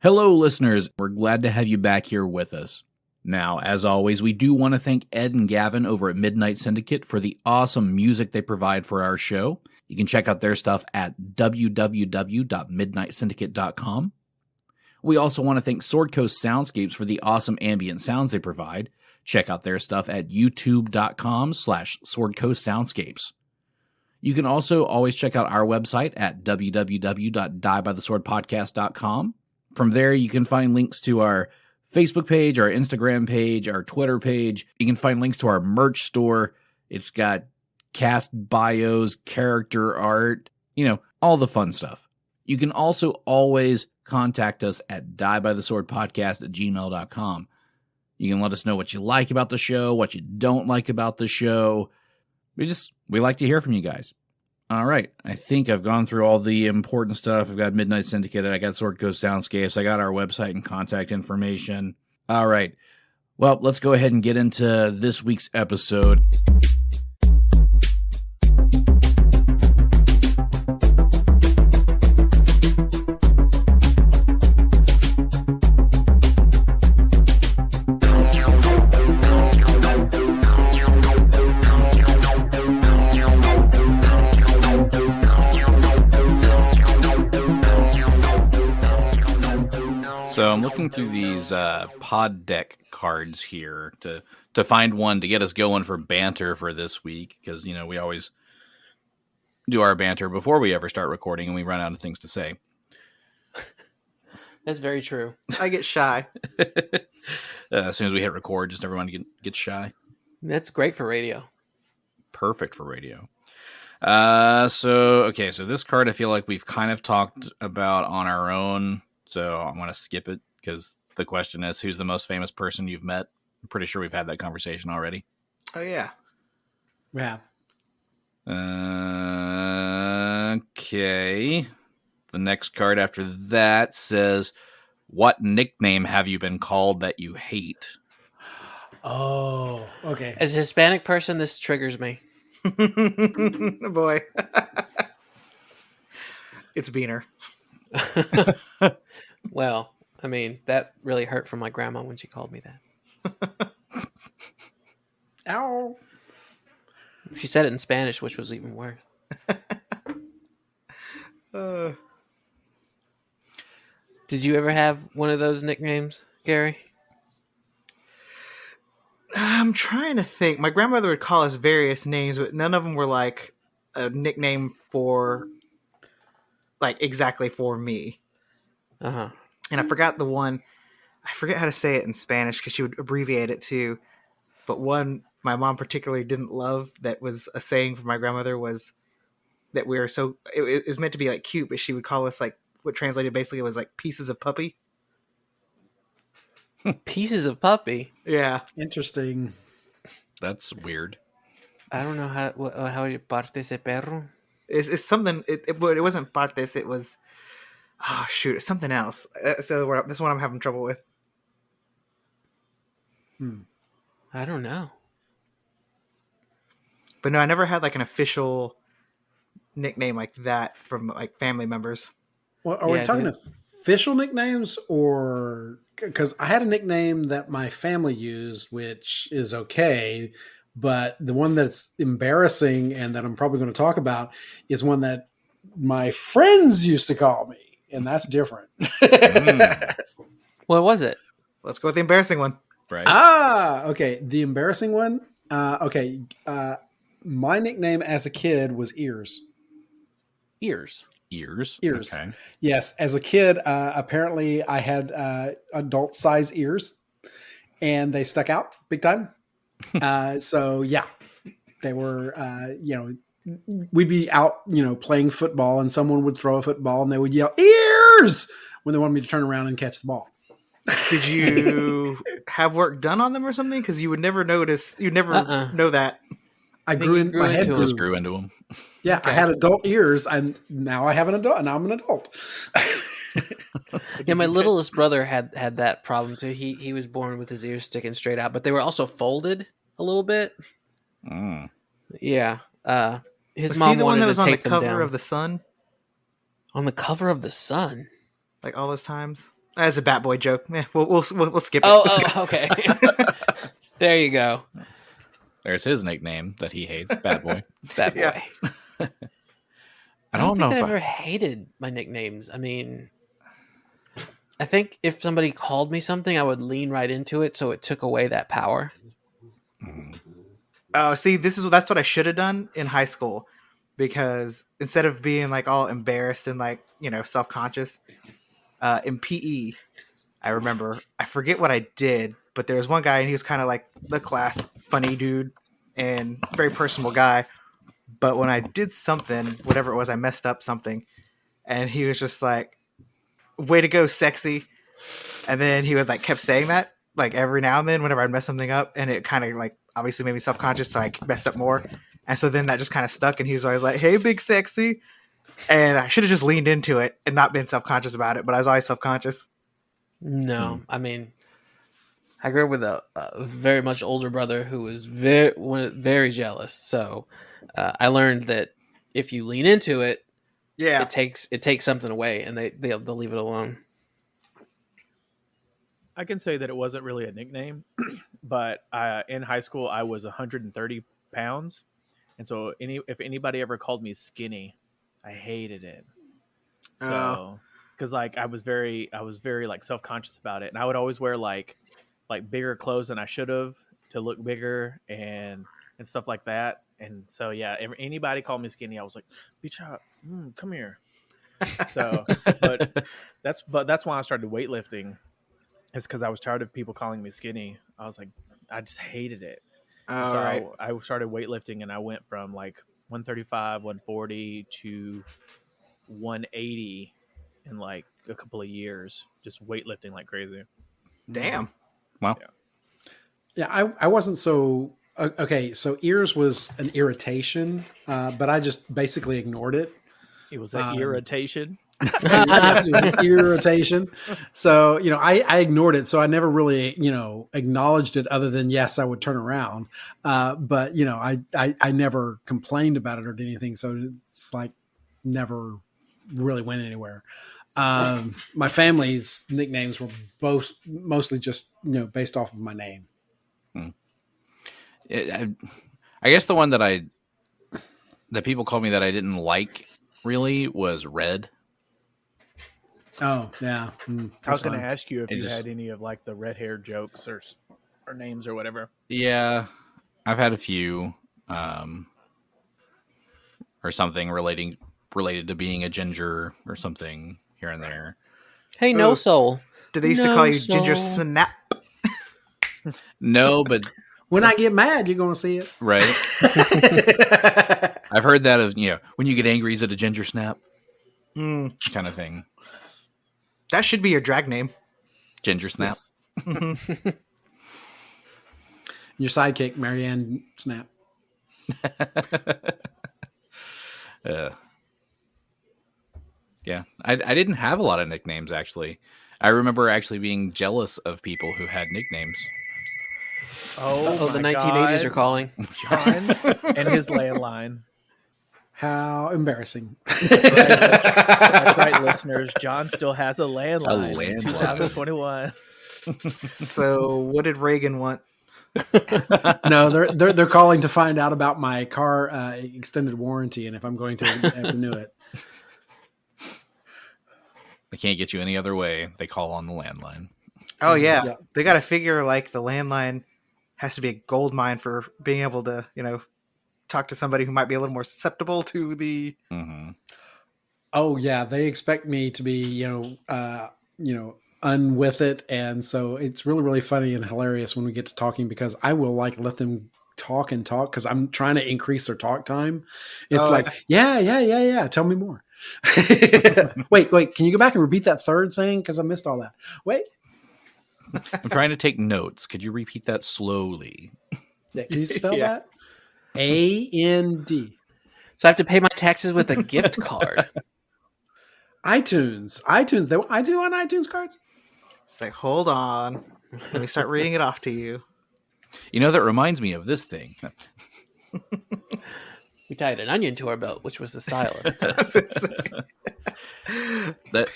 Hello, listeners. We're glad to have you back here with us. Now, as always, we do want to thank Ed and Gavin over at Midnight Syndicate for the awesome music they provide for our show. You can check out their stuff at www.midnightsyndicate.com. We also want to thank Sword Coast Soundscapes for the awesome ambient sounds they provide. Check out their stuff at youtube.com/swordcoastsoundscapes. You can also always check out our website at www.diebytheswordpodcast.com. From there, you can find links to our Facebook page, our Instagram page, our Twitter page. You can find links to our merch store. It's got cast bios, character art, all the fun stuff. You can also always contact us at diebytheswordpodcast@gmail.com. You can let us know what you like about the show, what you don't like about the show. We like to hear from you guys. All right, I think I've gone through all the important stuff. I've got Midnight Syndicate, I got Sword Coast Soundscapes, I got our website and contact information. All right, well, let's go ahead and get into this week's episode. So I'm looking through these pod deck cards here to find one to get us going for banter for this week, because we always do our banter before we ever start recording and we run out of things to say. That's very true. I get shy. As soon as we hit record, just everyone gets shy. That's great for radio. Perfect for radio. So this card I feel like we've kind of talked about on our own. So I'm going to skip it because the question is, who's the most famous person you've met? I'm pretty sure we've had that conversation already. Oh, yeah. We have. Okay. The next card after that says, what nickname have you been called that you hate? Oh, okay. As a Hispanic person, this triggers me. Boy. It's Beaner. Well, I mean, that really hurt for my grandma when she called me that. Ow. She said it in Spanish, which was even worse. Did you ever have one of those nicknames, Gary? I'm trying to think. My grandmother would call us various names, but none of them were like a nickname for, like, exactly for me. Uh-huh. And I forgot the one. I forget how to say it in Spanish because she would abbreviate it too. But one my mom particularly didn't love that was a saying from my grandmother was that we were so... It was meant to be like cute, but she would call us like what translated basically was like pieces of puppy. Pieces of puppy? Yeah. Interesting. That's weird. I don't know how you partes de perro. It's something... It wasn't partes, it was... Oh, shoot. It's something else. So this one I'm having trouble with. I don't know. But no, I never had like an official nickname like that from like family members. Well, are we talking official nicknames or... Because I had a nickname that my family used, which is okay. But the one that's embarrassing and that I'm probably going to talk about is one that my friends used to call me. And that's different. What was it? Let's go with the embarrassing one. Right. Okay. The embarrassing one. Okay. My nickname as a kid was Ears. Ears. Okay. Yes. As a kid, apparently I had adult size ears and they stuck out big time. So yeah, they were, we'd be out, playing football and someone would throw a football and they would yell ears when they wanted me to turn around and catch the ball. Did you have work done on them or something? Because you would never notice. You'd never know that. I my head just grew into them. Yeah, okay. I had adult ears, and now I have an adult. And now I'm an adult. Yeah, my littlest brother had that problem too. He was born with his ears sticking straight out, but they were also folded a little bit. Yeah. His was mom he the one that was on the cover of the Sun? On the cover of the Sun, like all those times. As a Bat Boy joke. We'll skip it. Oh, okay. There you go. There's his nickname that he hates, Bad Boy. Bad Boy. Yeah. I don't think I ever hated my nicknames. I mean, I think if somebody called me something, I would lean right into it, so it took away that power. Oh, see, that's what I should have done in high school, because instead of being like all embarrassed and like, you know, self-conscious, in PE, I remember, I forget what I did, but there was one guy and he was kind of like the class funny dude and very personable guy. But when I did something, whatever it was, I messed up something, and he was just like, "Way to go, sexy!" And then he would like kept saying that like every now and then whenever I'd mess something up, and it kind of like obviously made me self-conscious, so I messed up more. And so then that just kind of stuck, and he was always like, "Hey, big sexy," and I should have just leaned into it and not been self-conscious about it, but I was always self-conscious. No, I mean, I grew up with a very much older brother who was very jealous. So I learned that if you lean into it, it takes something away, and they'll leave it alone. I can say that it wasn't really a nickname, but in high school I was 130 pounds, and so if anybody ever called me skinny, I hated it. So because like I was very like self-conscious about it, and I would always wear like bigger clothes than I should have to look bigger and stuff like that. And so yeah, if anybody called me skinny, I was like, "Bitch, come here." So, but that's why I started weightlifting. It's because I was tired of people calling me skinny. I was like, I just hated it. So I started weightlifting, and I went from like 135, 140 to 180 in like a couple of years, just weightlifting like crazy. Damn. Wow. Yeah, I wasn't so okay. So ears was an irritation, but I just basically ignored it. It was an irritation. Yes, it was an irritation. So, you know, I ignored it. So I never really, you know, acknowledged it other than, yes, I would turn around. But, you know, I never complained about it or did anything. So it's like never really went anywhere. My family's nicknames were both mostly just, you know, based off of my name. I guess the one that people called me that I didn't like really was Red. Oh yeah. I was going to ask you if you had any of like the red hair jokes or names or whatever. Yeah, I've had a few, or something related to being a ginger or something here and there. Hey, no soul. Did they used to call you Ginger Snap? No, but when I get mad, you're going to see it, right? I've heard that of, you know, when you get angry, is it a ginger snap? Kind of thing. That should be your drag name. Ginger Snap. Yes. Your sidekick, Marianne Snap. Yeah, I didn't have a lot of nicknames, actually. I remember actually being jealous of people who had nicknames. Oh, the 1980s are calling. John and his landline. How embarrassing. That's right, listeners. John still has a landline. In 2021. So what did Reagan want? No, they're calling to find out about my car extended warranty and if I'm going to renew it. They can't get you any other way. They call on the landline. Oh yeah. They got to figure like the landline has to be a gold mine for being able to, you know, talk to somebody who might be a little more susceptible to the. Mm-hmm. Oh yeah, they expect me to be, unwith it, and so it's really, really funny and hilarious when we get to talking because I will like let them talk because I'm trying to increase their talk time. It's yeah. Tell me more. Wait. Can you go back and repeat that third thing? Because I missed all that. Wait. I'm trying to take notes. Could you repeat that slowly? Yeah, can you spell that? A-N-D. So I have to pay my taxes with a gift card. iTunes. I do on iTunes cards. It's like, hold on. Let me start reading it off to you. You know, that reminds me of this thing. We tied an onion to our belt, which was the style of the time.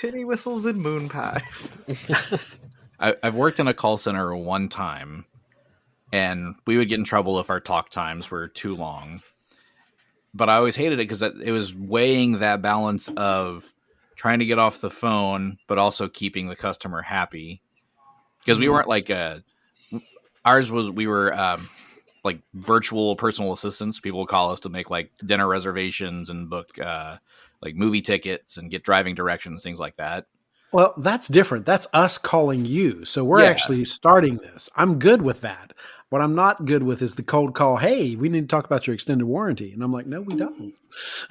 Penny whistles and moon pies. I've worked in a call center one time, and we would get in trouble if our talk times were too long. But I always hated it because it was weighing that balance of trying to get off the phone, but also keeping the customer happy. Because we weren't like we were like virtual personal assistants. People would call us to make like dinner reservations and book like movie tickets and get driving directions, things like that. Well, that's different. That's us calling you. So we're actually starting this. I'm good with that. What I'm not good with is the cold call. Hey, we need to talk about your extended warranty. And I'm like, no, we don't.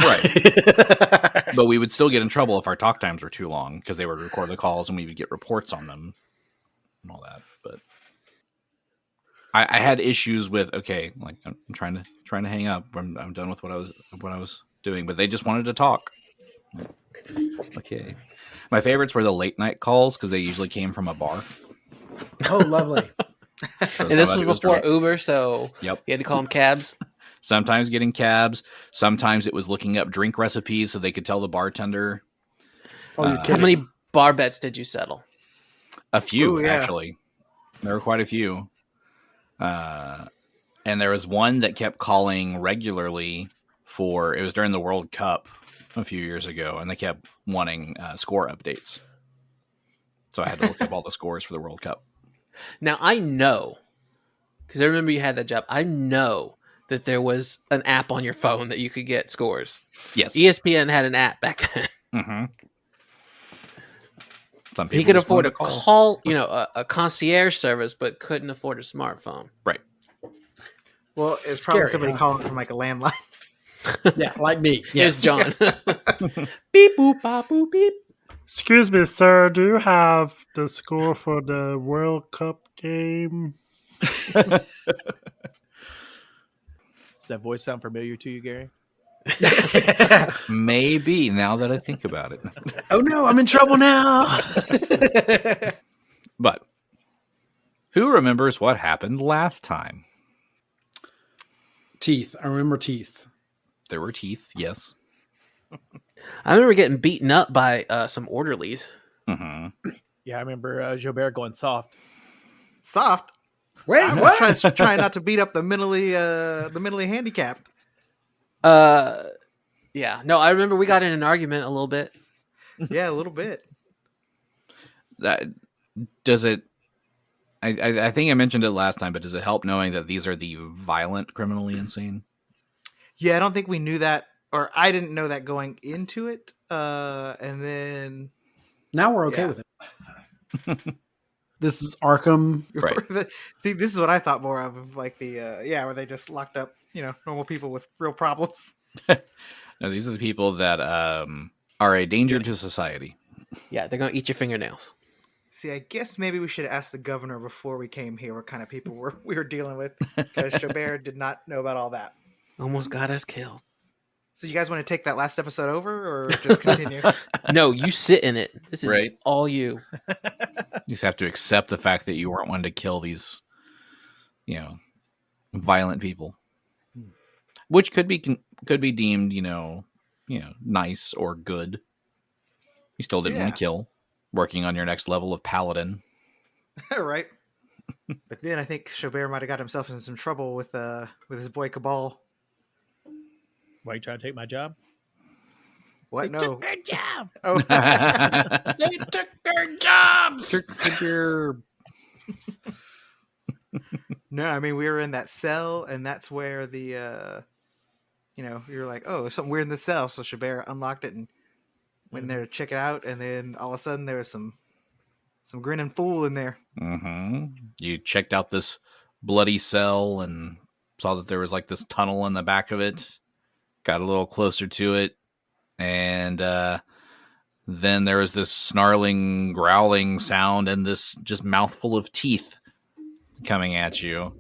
Right. But we would still get in trouble if our talk times were too long because they would record the calls and we would get reports on them and all that. But I had issues with, like I'm trying to hang up. I'm done with what I was doing, but they just wanted to talk. Okay. My favorites were the late night calls because they usually came from a bar. Oh, lovely. And this was before Uber, so you had to call them cabs. Sometimes getting cabs. Sometimes it was looking up drink recipes so they could tell the bartender. Oh, how many bar bets did you settle? A few, actually. There were quite a few. And there was one that kept calling regularly it was during the World Cup a few years ago, and they kept wanting score updates. So I had to look up all the scores for the World Cup. Now, I know, because I remember you had that job, I know that there was an app on your phone that you could get scores. Yes. ESPN had an app back then. Mm-hmm. He could afford a call, a concierge service, but couldn't afford a smartphone. Right. Well, it's probably somebody calling from like a landline. Yeah, like me. Yes, John. Beep, boop, bop, boop, beep. Excuse me, sir. Do you have the score for the World Cup game? Does that voice sound familiar to you, Gary? Maybe, now that I think about it. Oh no, I'm in trouble now. But who remembers what happened last time? Teeth. I remember teeth. There were teeth, yes. I remember getting beaten up by some orderlies. Mm-hmm. Yeah, I remember Xo'bere going soft. Soft? Wait, I'm what? trying not to beat up the mentally handicapped. Yeah. No, I remember we got in an argument a little bit. Yeah, a little bit. Does it... I think I mentioned it last time, but does it help knowing that these are the violent criminally insane? Yeah, I don't think we knew that, or I didn't know that going into it. And then now we're okay with it. This is Arkham. Right. See, this is what I thought more of like the where they just locked up, normal people with real problems. No, these are the people that are a danger to society. Yeah, they're gonna eat your fingernails. See, I guess maybe we should ask the governor before we came here what kind of people we were dealing with, because Xo'bere did not know about all that. Almost got us killed. So you guys want to take that last episode over, or just continue? No, you sit in it. This is right. all you. You just have to accept the fact that you weren't one to kill these, violent people, which could be deemed, nice or good. You still didn't want to kill. Working on your next level of paladin. Right. But then I think Xo'bere might have got himself in some trouble with his boy Kabal. Why are you trying to take my job? What? They took their job. Oh. They took their jobs. No, I mean, we were in that cell, and that's where the, you're like, oh, there's something weird in the cell. So Xo'bere unlocked it and went in there to check it out, and then all of a sudden there was some grinning fool in there. Mm-hmm. You checked out this bloody cell and saw that there was like this tunnel in the back of it. Got a little closer to it, and then there was this snarling, growling sound and this just mouthful of teeth coming at you.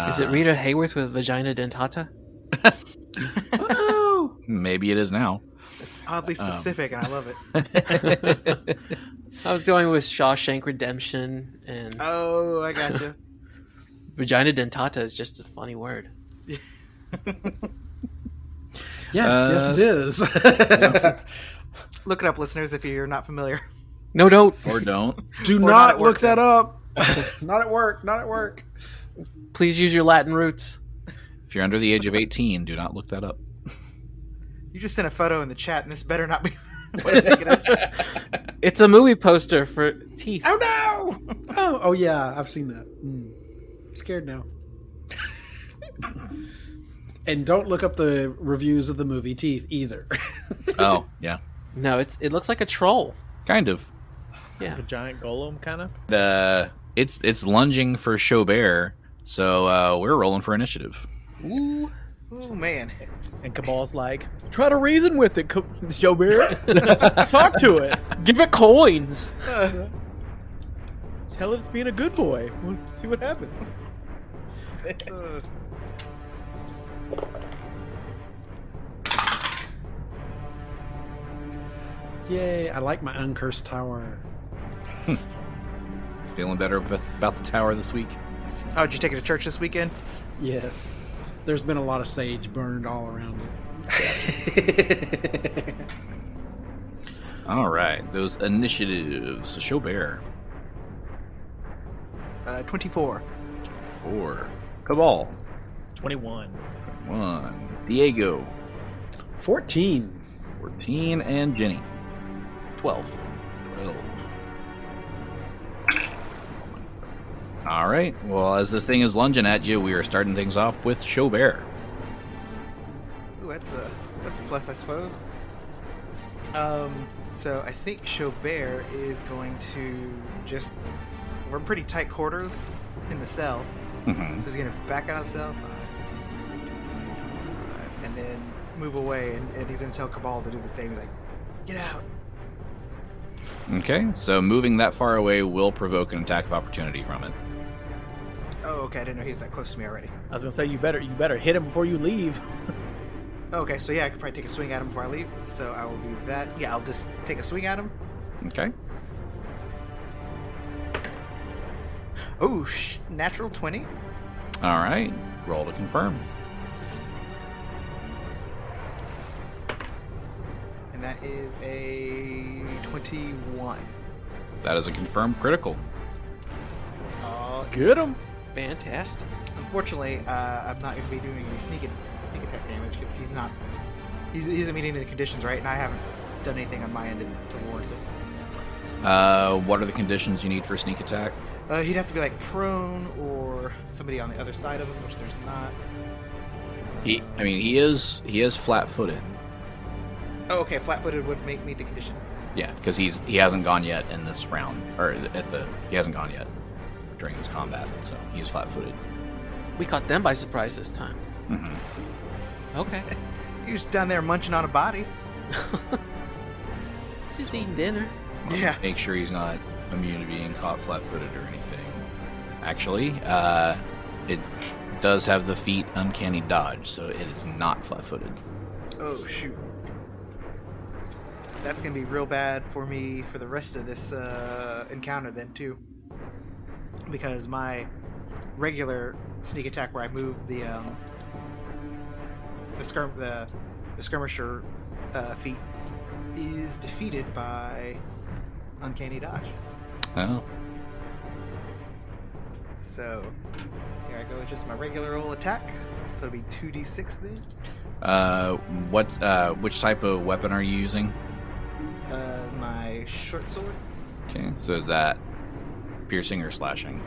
Is it Rita Hayworth with vagina dentata? Maybe it is now. It's oddly specific, and I love it. I was going with Shawshank Redemption, and oh, I gotcha. Vagina dentata is just a funny word. Yes, it is. Look it up, listeners, if you're not familiar. No, don't. Or don't. Do Or not not look at work, that up. Not at work. Not at work. Please use your Latin roots. If you're under the age of 18, do not look that up. You just sent a photo in the chat, and this better not be what I think it is. It's a movie poster for Teeth. Oh no! Oh yeah, I've seen that. I'm scared now. And don't look up the reviews of the movie Teeth either. Oh, yeah. No, it looks like a troll. Kind of. Yeah. Like a giant golem, kind of. It's lunging for Xo'bere, so we're rolling for initiative. Ooh. Oh, man. And Kabal's like, try to reason with it, Xo'bere. Talk to it. Give it coins. Tell it it's being a good boy. We'll see what happens. Yay! I like my uncursed tower. Feeling better about the tower this week? Oh, did you take it to church this weekend? Yes. There's been a lot of sage burned all around it. All right, those initiatives. Xo'bere. 24. 4. Kabal. 21. 1. Diego. 14. 14. And Genny. 12. 12. All right. Well, as this thing is lunging at you, we are starting things off with Xo'bere. Ooh, that's a plus, I suppose. So I think Xo'bere is going to just... We're in pretty tight quarters in the cell. Mm-hmm. So he's going to back out of the cell. And then move away, and he's going to tell Kabal to do the same. He's like, get out. Okay, so moving that far away will provoke an attack of opportunity from it. Oh, okay, I didn't know he was that close to me already. I was gonna say you better hit him before you leave. Okay, so yeah, I could probably take a swing at him before I leave. So I will do that. Yeah, I'll just take a swing at him. Okay. Oh, natural 20. All right. Roll to confirm. And that is a 21. That is a confirmed critical. Get him. Fantastic. Unfortunately, I'm not going to be doing any sneak attack damage because he's isn't meeting the conditions, right? And I haven't done anything on my end to warrant it. What are the conditions you need for sneak attack? He'd have to be like prone or somebody on the other side of him, which there's not. He is flat-footed. Oh, okay. Flat-footed would make me the condition. Yeah, because he hasn't gone yet in this round, or he hasn't gone yet during this combat, so he's flat-footed. We caught them by surprise this time. Mm-hmm. Okay. He was down there munching on a body. He's eating dinner. Yeah. Make sure he's not immune to being caught flat-footed or anything. Actually, it does have the feat Uncanny Dodge, so it is not flat-footed. Oh, shoot. That's going to be real bad for me for the rest of this encounter then, too. Because my regular sneak attack where I move the skirmisher feat is defeated by Uncanny Dodge. Oh. So, here I go with just my regular old attack. So it'll be 2d6 then. Which type of weapon are you using? My short sword. Okay, so is that piercing or slashing?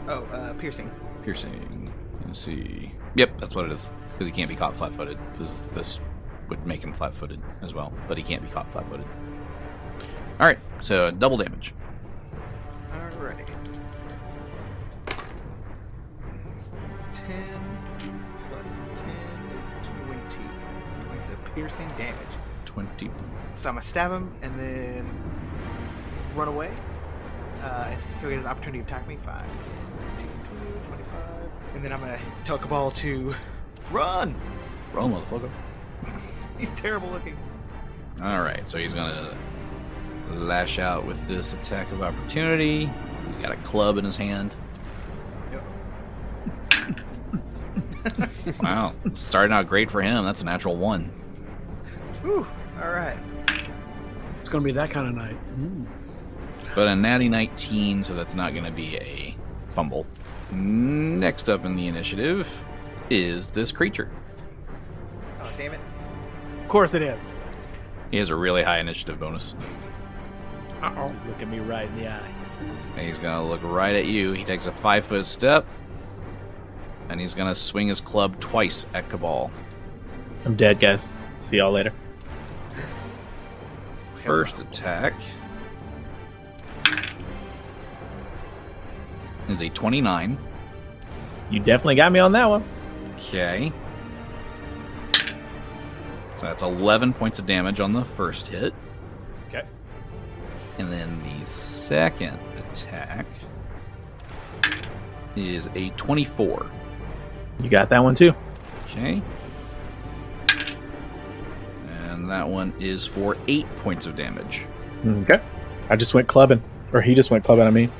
Oh, piercing. Piercing. Let's see. Yep, that's what it is. Because he can't be caught flat-footed. Because this would make him flat-footed as well. But he can't be caught flat-footed. Alright, so double damage. Alrighty. 10 plus 10 is 20. 20 piercing damage. 20. So I'm going to stab him and then run away. He'll get his opportunity to attack me. 5, 10, 15, 20, 25. And then I'm going to tell Kabal to run! Roll, motherfucker. He's terrible looking. Alright, so he's gonna lash out with this attack of opportunity. He's got a club in his hand. Yep. Wow, starting out great for him. That's a natural 1. Whew, alright. It's going to be that kind of night. But a natty 19, so that's not going to be a fumble. Next up in the initiative is this creature. Oh, damn it. Of course it is. He has a really high initiative bonus. Uh-oh. He's looking me right in the eye. And he's going to look right at you. He takes a 5-foot step. And he's going to swing his club twice at Kabal. I'm dead, guys. See y'all later. First attack is a 29. You definitely got me on that one. Okay. So that's 11 points of damage on the first hit. Okay. And then the second attack is a 24. You got that one too. Okay. And that one is for 8 points of damage. Okay. I just went clubbing. Or he just went clubbing, I mean.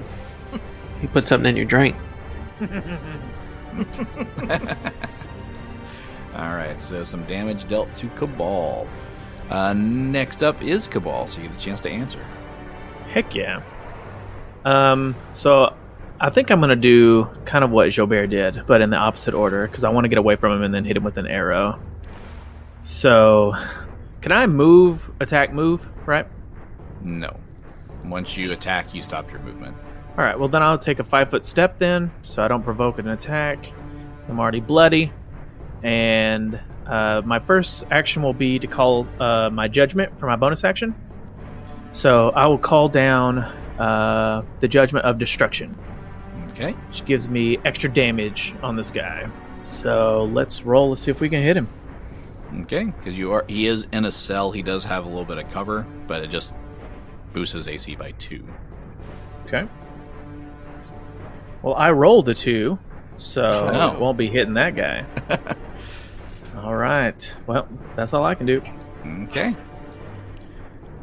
He put something in your drink. Alright, so some damage dealt to Kabal. Next up is Kabal, so you get a chance to answer. Heck yeah. So I think I'm going to do kind of what Xo'bere did, but in the opposite order, because I want to get away from him and then hit him with an arrow. So, can I move, attack, move, right? No. Once you attack, you stop your movement. Alright, well then I'll take a 5-foot step then, so I don't provoke an attack. I'm already bloody. And my first action will be to call my judgment for my bonus action. So I will call down the Judgment of Destruction. Okay. Which gives me extra damage on this guy. So let's roll. Let's see if we can hit him. Okay, because he is in a cell. He does have a little bit of cover, but it just boosts his AC by 2. Okay. Well, I rolled a 2, so it won't be hitting that guy. All right. Well, that's all I can do. Okay.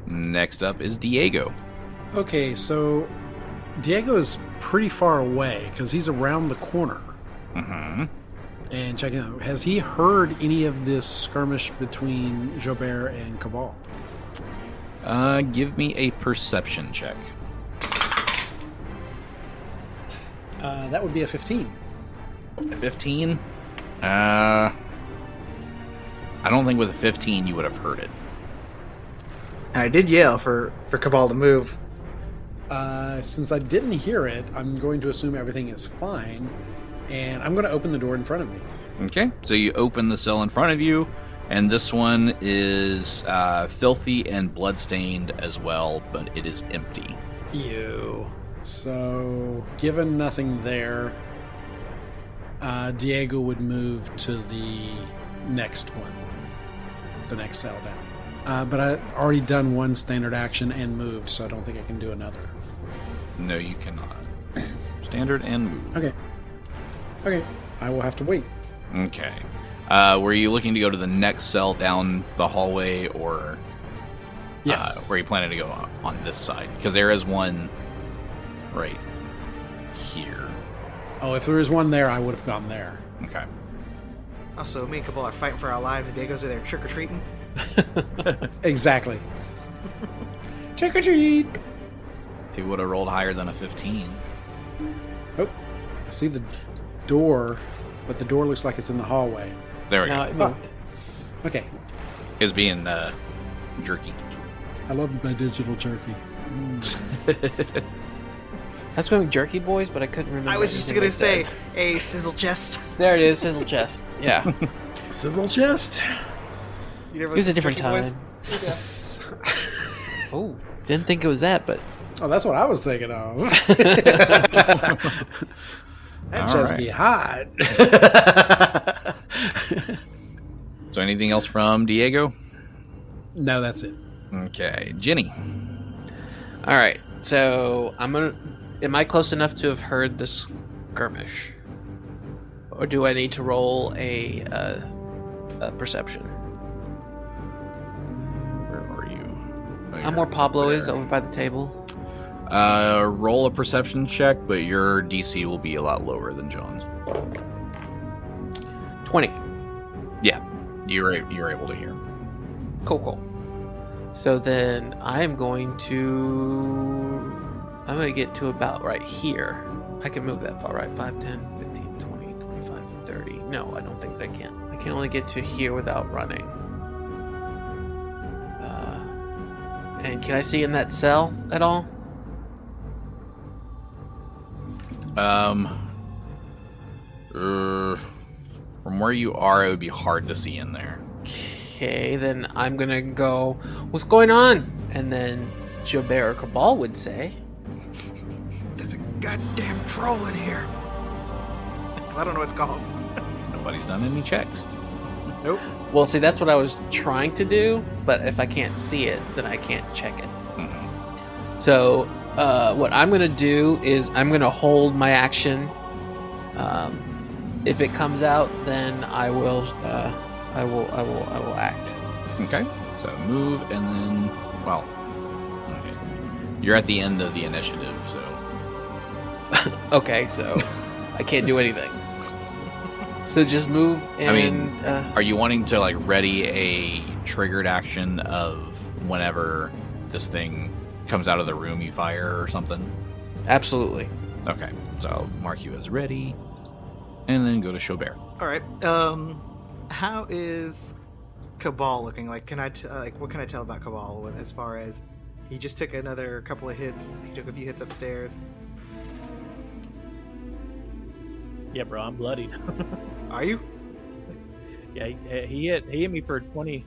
Next up is Diego. Okay, so Diego is pretty far away because he's around the corner. Mm-hmm. And checking out, has he heard any of this skirmish between Xo'bere and Kabal? Give me a perception check. That would be a 15. 15? I don't think with a 15 you would have heard it. I did yell for Kabal to move. Since I didn't hear it, I'm going to assume everything is fine, and I'm going to open the door in front of me. Okay, so you open the cell in front of you, and this one is filthy and bloodstained as well, but it is empty. Ew. So, given nothing there, Diego would move to the next one, the next cell down. But I've already done one standard action and moved, so I don't think I can do another. No, you cannot. Standard and move. Okay. I will have to wait. Okay. Were you looking to go to the next cell down the hallway, or yes, were you planning to go on this side? Because there is one right here. Oh, if there was one there, I would have gone there. Okay. Also, me and Kabal are fighting for our lives, and Diego's are there trick-or-treating. Exactly. Trick or treat! If he would have rolled higher than a 15. Oh, I see the door, but the door looks like it's in the hallway. There we No, go. it moved. Okay. Is being jerky. I love my digital jerky. That's going to be Jerky Boys, but I couldn't remember. I was just anything gonna say, they said. a sizzle chest. There it is, Sizzle Chest. Yeah. Sizzle chest. You never It was a listened to different Jerky Boys? time. Oh, didn't think it was that, but Oh, that's what I was thinking of. That All chest right. be hot. So anything else from Diego? No, that's it. Okay. Genny. all right. So I'm gonna. Am I close enough to have heard this skirmish, or do I need to roll a perception? Where are you? Oh, I'm you're where Pablo is there. over by the table. Roll a perception check, but your DC will be a lot lower than John's. 20. Yeah, you're able to hear. Cool. So then I'm going to get to about right here. I can move that far, right? 5, 10, 15, 20, 25, 30. No, I don't think I can. I can only get to here without running. And can I see in that cell at all? From where you are, it would be hard to see in there. Okay, then I'm gonna go, what's going on? And then Xo'bere or Kabal would say, There's a goddamn troll in here. Because I don't know what it's called. Nobody's done any checks. Nope. well, see, that's what I was trying to do, but if I can't see it, then I can't check it. Mm-hmm. So, what I'm gonna do is I'm gonna hold my action. If it comes out, then I will act. Okay. So move and then, well, okay. You're at the end of the initiative, so. Okay, so I can't do anything. So just move and... are you wanting to, like, ready a triggered action of whenever this thing comes out of the room you fire or something? Absolutely. Okay. So I'll mark you as ready. And then go to Xo'bere. All right. How is Kabal looking? Like, what can I tell about Kabal as far as he just took another couple of hits? He took a few hits upstairs. Yeah, bro, I'm bloodied. Are you? Yeah, he hit me for 20.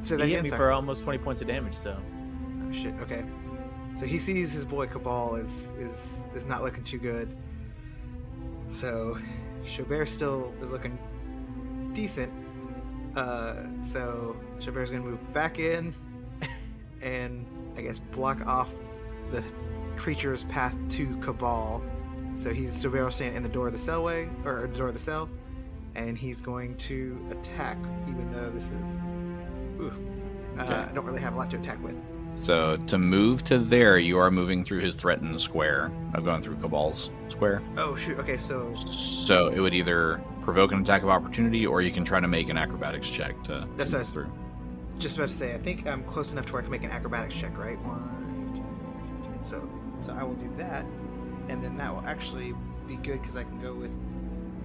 So He hit me for almost 20 points of damage. So. Oh shit. Okay. So he sees his boy Kabal is not looking too good. So Xo'bere still is looking decent. So Xo'bere's gonna move back in and I guess block off the creature's path to Kabal. So Xo'bere standing in the door of the cellway, or the door of the cell, and he's going to attack, even though this is. I don't really have a lot to attack with. So to move to there, you are moving through his threatened square. I'm going through Kabal's square. Oh shoot! Okay, so it would either provoke an attack of opportunity, or you can try to make an acrobatics check to that's what I move was through. just about to say. I think I'm close enough to where I can make an acrobatics check, right? 1, 2, 3, 15. So I will do that, and then that will actually be good because I can go with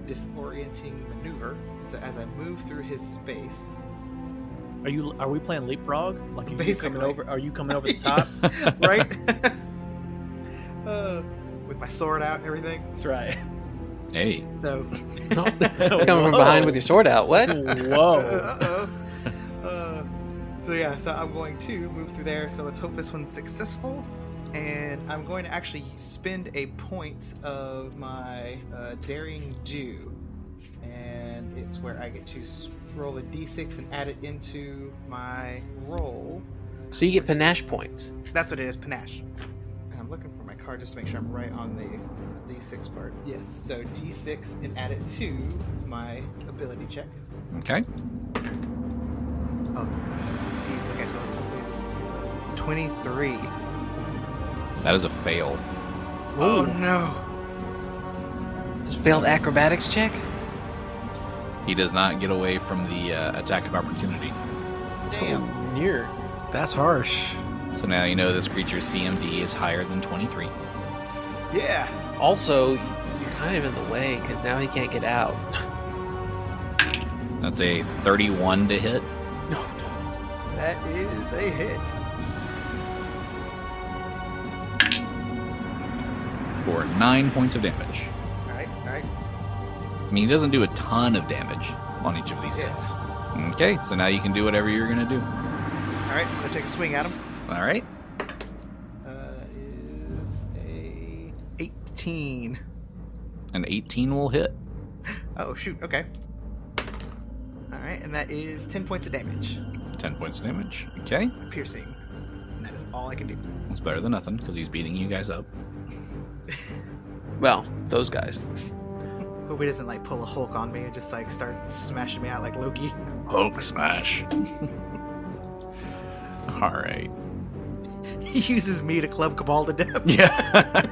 disorienting maneuver. So as I move through his space. Are we playing leapfrog? Like, are you coming over the Yeah, top? right? With my sword out and everything. That's right. Hey. So Coming from behind with your sword out. What? Whoa. So yeah, so I'm going to move through there. So let's hope this one's successful. And I'm going to actually spend a point of my Daring Do. And it's where I get to roll a d6 and add it into my roll. So you get panache points. That's what it is, panache. And I'm looking for my card just to make sure I'm right on the d6 part. Yes, so d6 and add it to my ability check. Okay. Oh, geez. Okay, so let's hopefully this is 23. That is a fail. Oh no! Just failed acrobatics check? He does not get away from the attack of opportunity. Damn. Oh, near. That's harsh. So now you know this creature's CMD is higher than 23. Yeah. Also, you're kind of in the way because now he can't get out. That's a 31 to hit. No. That is a hit. For 9 points of damage. Alright. I mean, he doesn't do a ton of damage on each of these hits. Okay, so now you can do whatever you're going to do. Alright, I'm gonna take a swing at him. All right. Is a 18. An 18 will hit. Oh, shoot, okay. Alright, and that is 10 points of damage. 10 points of damage. Okay. Piercing. And that is all I can do. That's better than nothing, because he's beating you guys up. Well, those guys. Hope he doesn't, like, pull a Hulk on me and just, like, start smashing me out like Loki. Hulk smash. All right. He uses me to club Kabal to death. Yeah.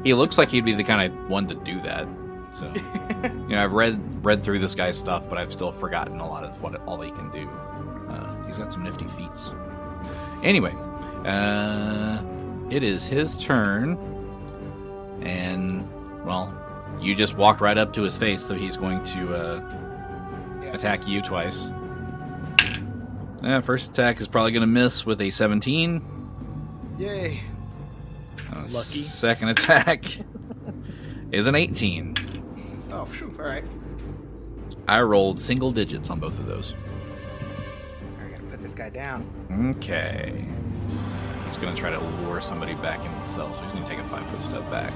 He looks like he'd be the kind of one to do that. So, I've read through this guy's stuff, but I've still forgotten a lot of all he can do. He's got some nifty feats. Anyway, it is his turn. And, well, you just walked right up to his face, so he's going to attack you twice. First attack is probably going to miss with a 17. Yay. Lucky. Second attack is an 18. Oh, phew, all right. I rolled single digits on both of those. I gotta put this guy down. Okay. He's going to try to lure somebody back into the cell, so he's going to take a 5-foot step back.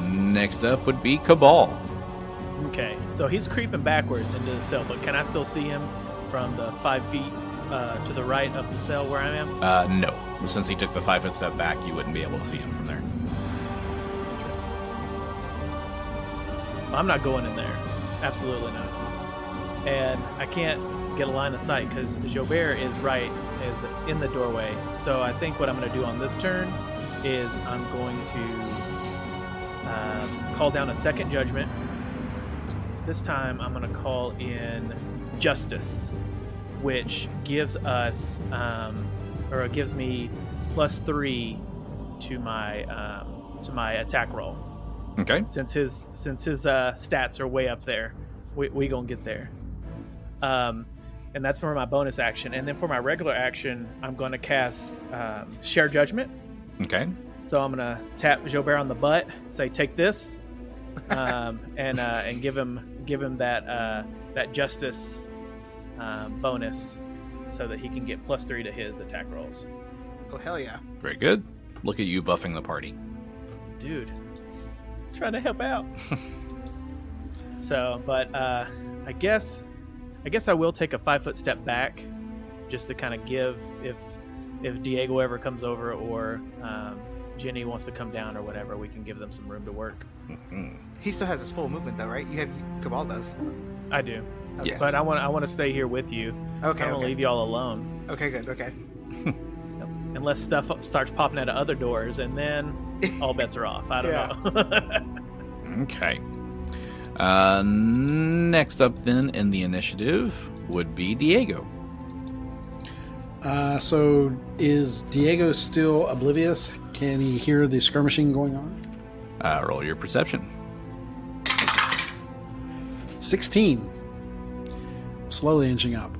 Next up would be Kabal. Okay, so he's creeping backwards into the cell, but can I still see him from the 5 feet to the right of the cell where I am? No. Since he took the 5-foot step back, you wouldn't be able to see him from there. I'm not going in there. Absolutely not. And I can't get a line of sight because Xo'bere is in the doorway. So I think what I'm going to do on this turn is I'm going to call down a second judgment. This time I'm going to call in Justice, which gives us, or it gives me +3 to my attack roll. Okay. Since his stats are way up there, we gonna get there. And that's for my bonus action. And then for my regular action, I'm going to cast Share Judgment. Okay. So I'm gonna tap Xo'bere on the butt, say take this, and give him that justice bonus, so that he can get +3 to his attack rolls. Oh, hell yeah. Very good. Look at you buffing the party. Dude, trying to help out. So, but I guess I will take a 5-foot step back, just to kind of give, if Diego ever comes over, or Genny wants to come down or whatever, we can give them some room to work. Mm-hmm. He still has his full movement, though, right? Kabal does. I do. Okay. But I want to stay here with you. Okay. I don't want to leave you all alone. Okay, good. Okay. Unless stuff starts popping out of other doors, and then all bets are off. I don't know. Okay. Next up, then, in the initiative would be Diego. So is Diego still oblivious? Can he hear the skirmishing going on? Roll your perception. 16. Slowly inching up.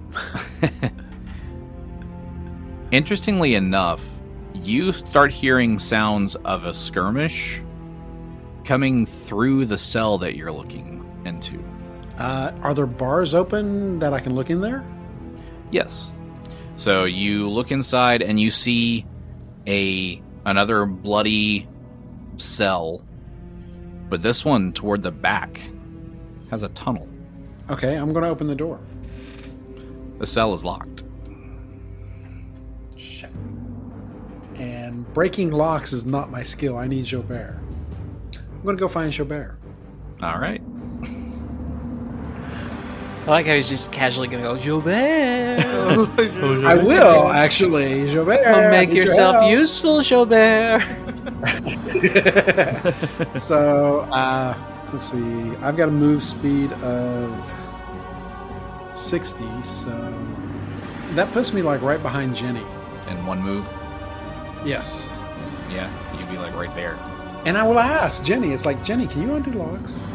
Interestingly enough, you start hearing sounds of a skirmish coming through the cell that you're looking into. Are there bars open that I can look in there? Yes. So you look inside and you see another bloody cell, but this one toward the back has a tunnel. Okay, I'm going to open the door. The cell is locked. Shit. And breaking locks is not my skill. I need Xo'bere. I'm going to go find Xo'bere. All right. I like how he's just casually going to go, Xo'bere! I will, actually. Xo'bere. Come make yourself useful, Xo'bere! So, let's see. I've got a move speed of 60, so that puts me like right behind Genny. In one move? Yes. Yeah, you'd be like right there. And I will ask Genny, it's like, Genny, can you undo locks?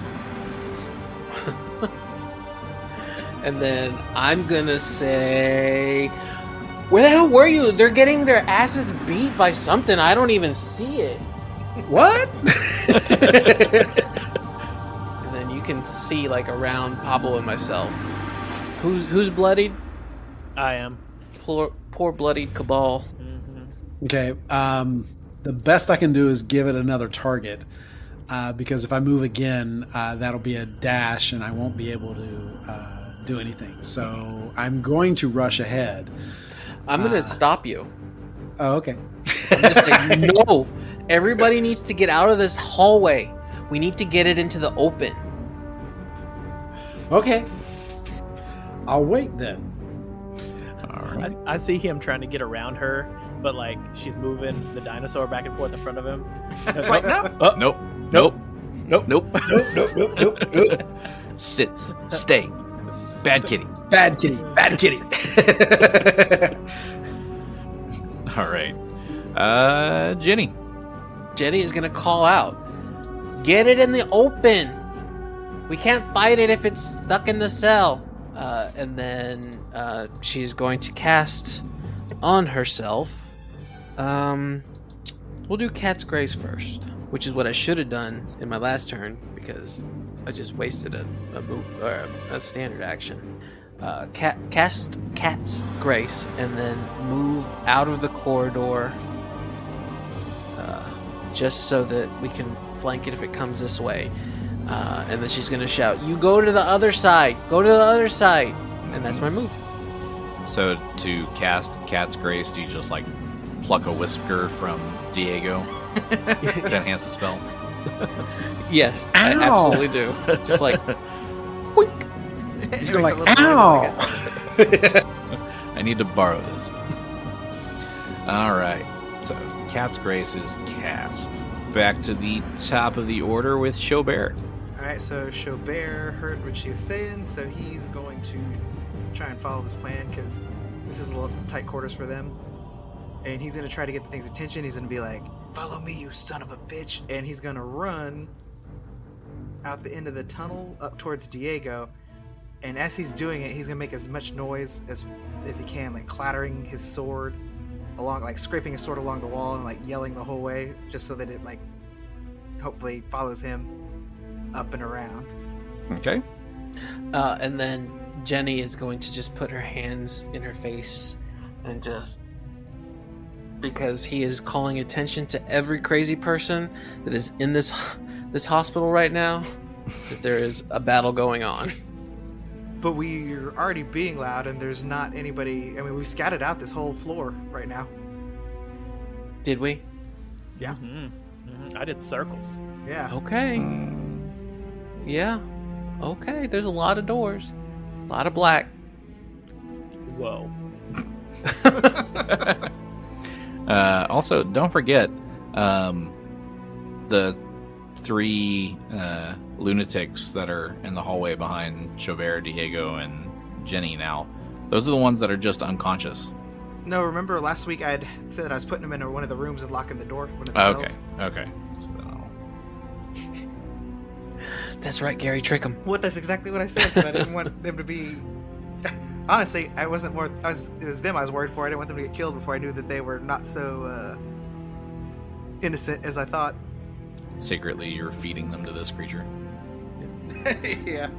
And then I'm gonna say, where the hell were you? They're getting their asses beat by something. I don't even see it. What? And then you can see, like, around Pablo and myself. Who's bloodied? I am. Poor bloodied Kabal. Mm-hmm. Okay. The best I can do is give it another target, because if I move again, that'll be a dash, and I won't be able to do anything. So I'm going to rush ahead. I'm going to stop you. Oh, okay. I'm going to say, no! Everybody needs to get out of this hallway. We need to get it into the open. Okay. I'll wait then. All right. I see him trying to get around her, but like she's moving the dinosaur back and forth in front of him. It's like, no. Oh, nope. Nope. Nope. Nope. Nope, nope, nope, nope, nope. Sit. Stay. Bad kitty. Bad kitty. Bad kitty. All right. Genny. Genny is going to call out. Get it in the open. We can't fight it if it's stuck in the cell. And then she's going to cast on herself. We'll do Cat's Grace first, which is what I should have done in my last turn because I just wasted a move or a standard action. Cast Cat's Grace and then move out of the corridor, just so that we can flank it if it comes this way. And then she's gonna shout, "You go to the other side! Go to the other side!" And that's my move. So to cast Cat's Grace, do you just like pluck a whisker from Diego to enhance the spell? Yes, I absolutely do. Just like, He's going like, ow! I need to borrow this. All right. So Cat's Grace is cast. Back to the top of the order with Xo'bere. Alright, so Xo'bere heard what she was saying, so he's going to try and follow this plan, because this is a little tight quarters for them. And he's going to try to get the thing's attention. He's going to be like, "Follow me, you son of a bitch." And he's going to run out the end of the tunnel up towards Diego. And as he's doing it, he's going to make as much noise as he can, like clattering his sword along, like scraping his sword along the wall and like yelling the whole way, just so that it like hopefully follows him up and around. Okay. And then Genny is going to just put her hands in her face and just, because he is calling attention to every crazy person that is in this hospital right now, that there is a battle going on. But we're already being loud, and there's not anybody. I mean, we scattered out this whole floor right now. Did we? Yeah. I did circles. Yeah. Okay. Yeah. Okay. There's a lot of doors. A lot of black. Whoa. Also, don't forget the 3 lunatics that are in the hallway behind Xo'bere, Diego, and Genny now. Those are the ones that are just unconscious. No, remember last week I had said that I was putting them in one of the rooms and locking the door? One of the Okay. cells? Okay. So then That's right, Gary. Trick him. What? That's exactly what I said, because I didn't want them to be... Honestly, it was them I was worried for. I didn't want them to get killed before I knew that they were not so innocent as I thought. secretly you're feeding them to this creature. Yeah.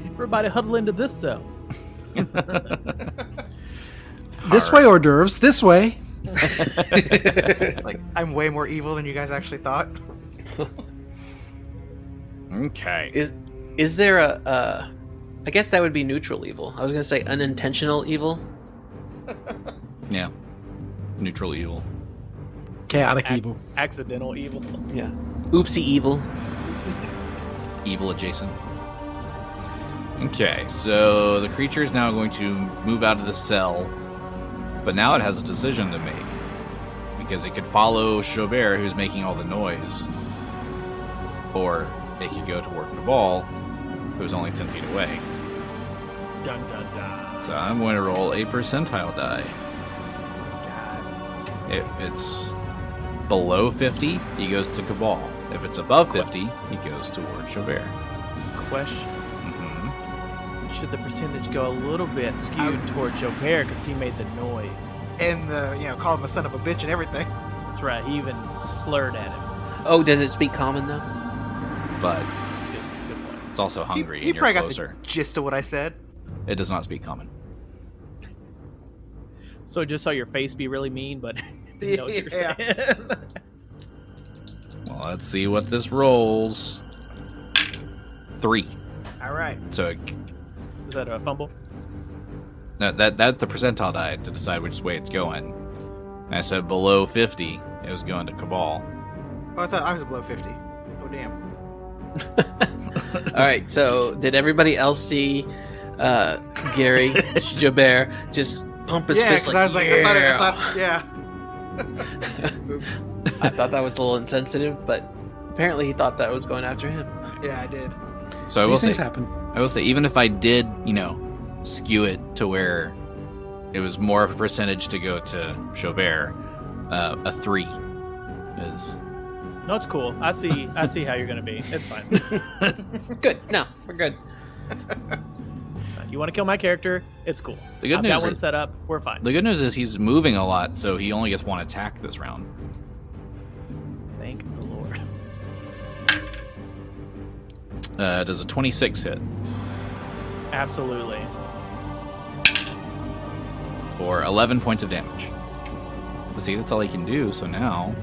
Everybody huddle into this cell. This way, hors d'oeuvres. This way. It's like, I'm way more evil than you guys actually thought. Okay. Is there a I guess that would be neutral evil. I was going to say unintentional evil. Yeah. Neutral evil. Chaotic evil. Accidental evil. Yeah. Oopsie evil. Evil adjacent. Okay, so the creature is now going to move out of the cell, but now it has a decision to make. Because it could follow Xo'bere, who's making all the noise, or it could go toward Kabal, who's only 10 feet away. Dun dun dun. So I'm going to roll a percentile die. God. If it's below 50, he goes to Kabal. If it's above 50, he goes toward Xo'bere. Question. Mm-hmm. Should the percentage go a little bit skewed toward Xo'bere because he made the noise? And called him a son of a bitch and everything. That's right. He even slurred at him. Oh, does it speak common though? But That's good. That's a good point. it's also hungry He and you're probably closer. got the gist of what I said. It does not speak common. So just saw your face be really mean, but didn't know what you were Yeah. saying. Well, let's see what this rolls. 3. All right. So Is that a fumble? that's the percentile die to decide which way it's going. I said below 50, it was going to Kabal. Oh, I thought I was below 50. Oh, damn. All right. So, did everybody else see Gary Xo'bere just pump his Yeah, fist? because I was like, I thought, yeah. I thought that was a little insensitive, but apparently he thought that was going after him. Yeah, I did. So These things happen. I will say, even if I did, skew it to where it was more of a percentage to go to Xo'bere, a 3 is... No, it's cool. I see how you're going to be. It's fine. It's good. No, we're good. You want to kill my character? It's cool. The good I've news got one is, set up. We're fine. The good news is he's moving a lot, so he only gets 1 attack this round. Thank the Lord. Does a 26 hit? Absolutely. For 11 points of damage. But see, that's all he can do, so now...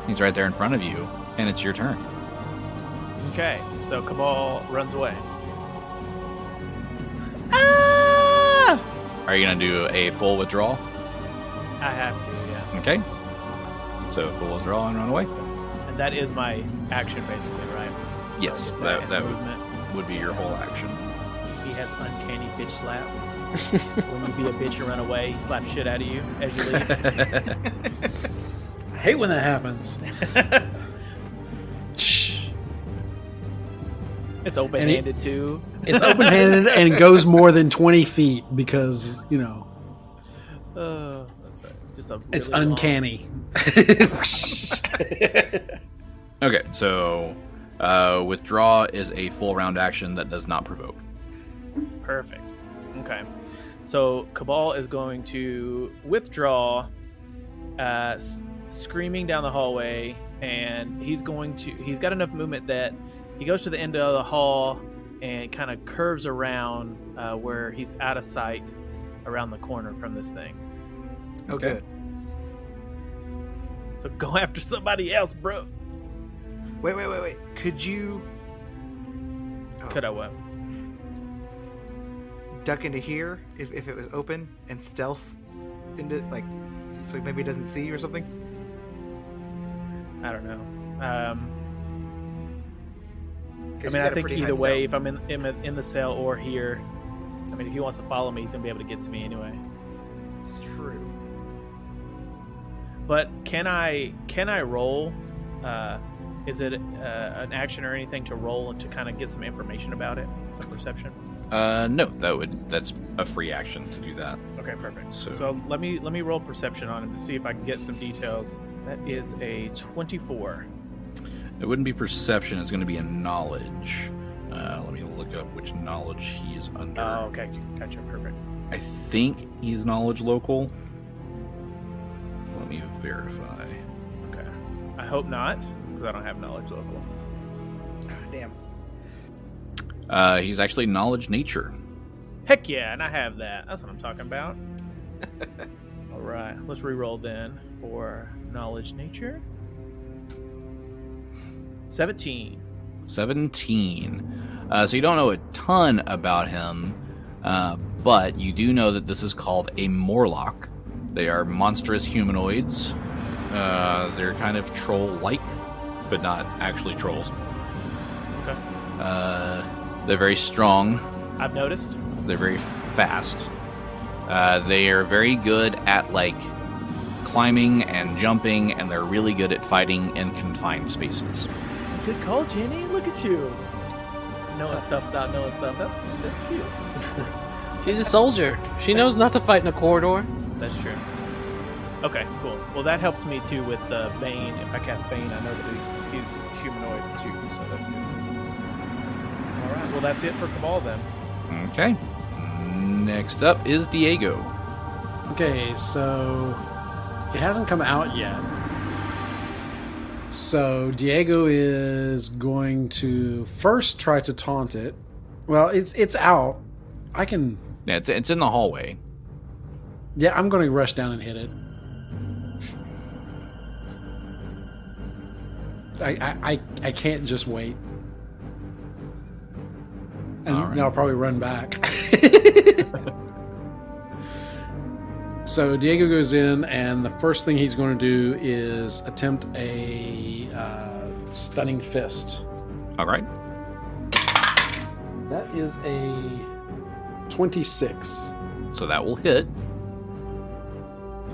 He's right there in front of you, and it's your turn. Okay, so Kabal runs away. Are you going to do a full withdrawal? I have to, yeah. Okay. So full withdrawal and run away? And that is my action, basically, right? Yes, So that movement. would be your whole action. He has uncanny bitch slap. When you be a bitch and run away, he slaps shit out of you as you leave. I hate when that happens. It's open-handed, too. It's open-handed and goes more than 20 feet because, That's right. Just a it's really uncanny. Okay, so withdraw is a full round action that does not provoke. Perfect. Okay. So Kabal is going to withdraw, screaming down the hallway, and he's got enough movement that he goes to the end of the hall and kind of curves around where he's out of sight around the corner from this thing. Okay. Good. So go after somebody else, bro. Wait. Could you... Could I what? Duck into here if it was open and stealth into, so he maybe doesn't see you or something? I don't know. I I think either way, if I'm in the cell or here, if he wants to follow me, he's gonna be able to get to me anyway. It's true. But can I roll? Is it an action or anything to roll and to kind of get some information about it, some perception? No, that's a free action to do that. Okay, perfect. So let me roll perception on him to see if I can get some details. That is a 24. It wouldn't be perception, it's going to be a knowledge. Let me look up which knowledge he is under. Oh, okay. Gotcha. Perfect. I think he's knowledge local. Let me verify. Okay. I hope not, because I don't have knowledge local. Damn. He's actually knowledge nature. Heck yeah, and I have that. That's what I'm talking about. All right. Let's re-roll then for knowledge nature. 17. So you don't know a ton about him, but you do know that this is called a Morlock. They are monstrous humanoids. They're kind of troll-like, but not actually trolls. Okay. They're very strong. I've noticed. They're very fast. They are very good at, climbing and jumping, and they're really good at fighting in confined spaces. Good call, Genny. Look at you. Knowing stuff without knowing stuff. That's cute. She's a soldier. She knows not to fight in a corridor. That's true. Okay, cool. Well, that helps me too with Bane. If I cast Bane, I know that he's humanoid too, so that's good. All right. Well, that's it for Kabal then. Okay. Next up is Diego. Okay, so it hasn't come out yet. So Diego is going to first try to taunt it. Well, it's out. I can... Yeah, it's in the hallway. Yeah, I'm going to rush down and hit it. I can't just wait. And then I'll probably run back. So Diego goes in, and the first thing he's going to do is attempt a stunning fist. All right. That is a 26. So that will hit.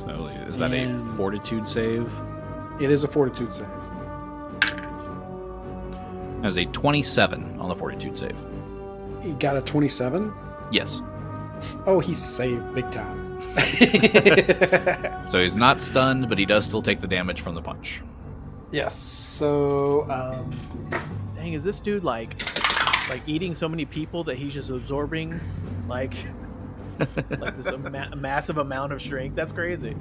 So is that a fortitude save? It is a fortitude save. As a 27 on the fortitude save. He got a 27? Yes. Oh, he's saved big time. So he's not stunned, but he does still take the damage from the punch. Yes. So, Dang, is this dude like eating so many people that he's just absorbing like this massive amount of strength? That's crazy.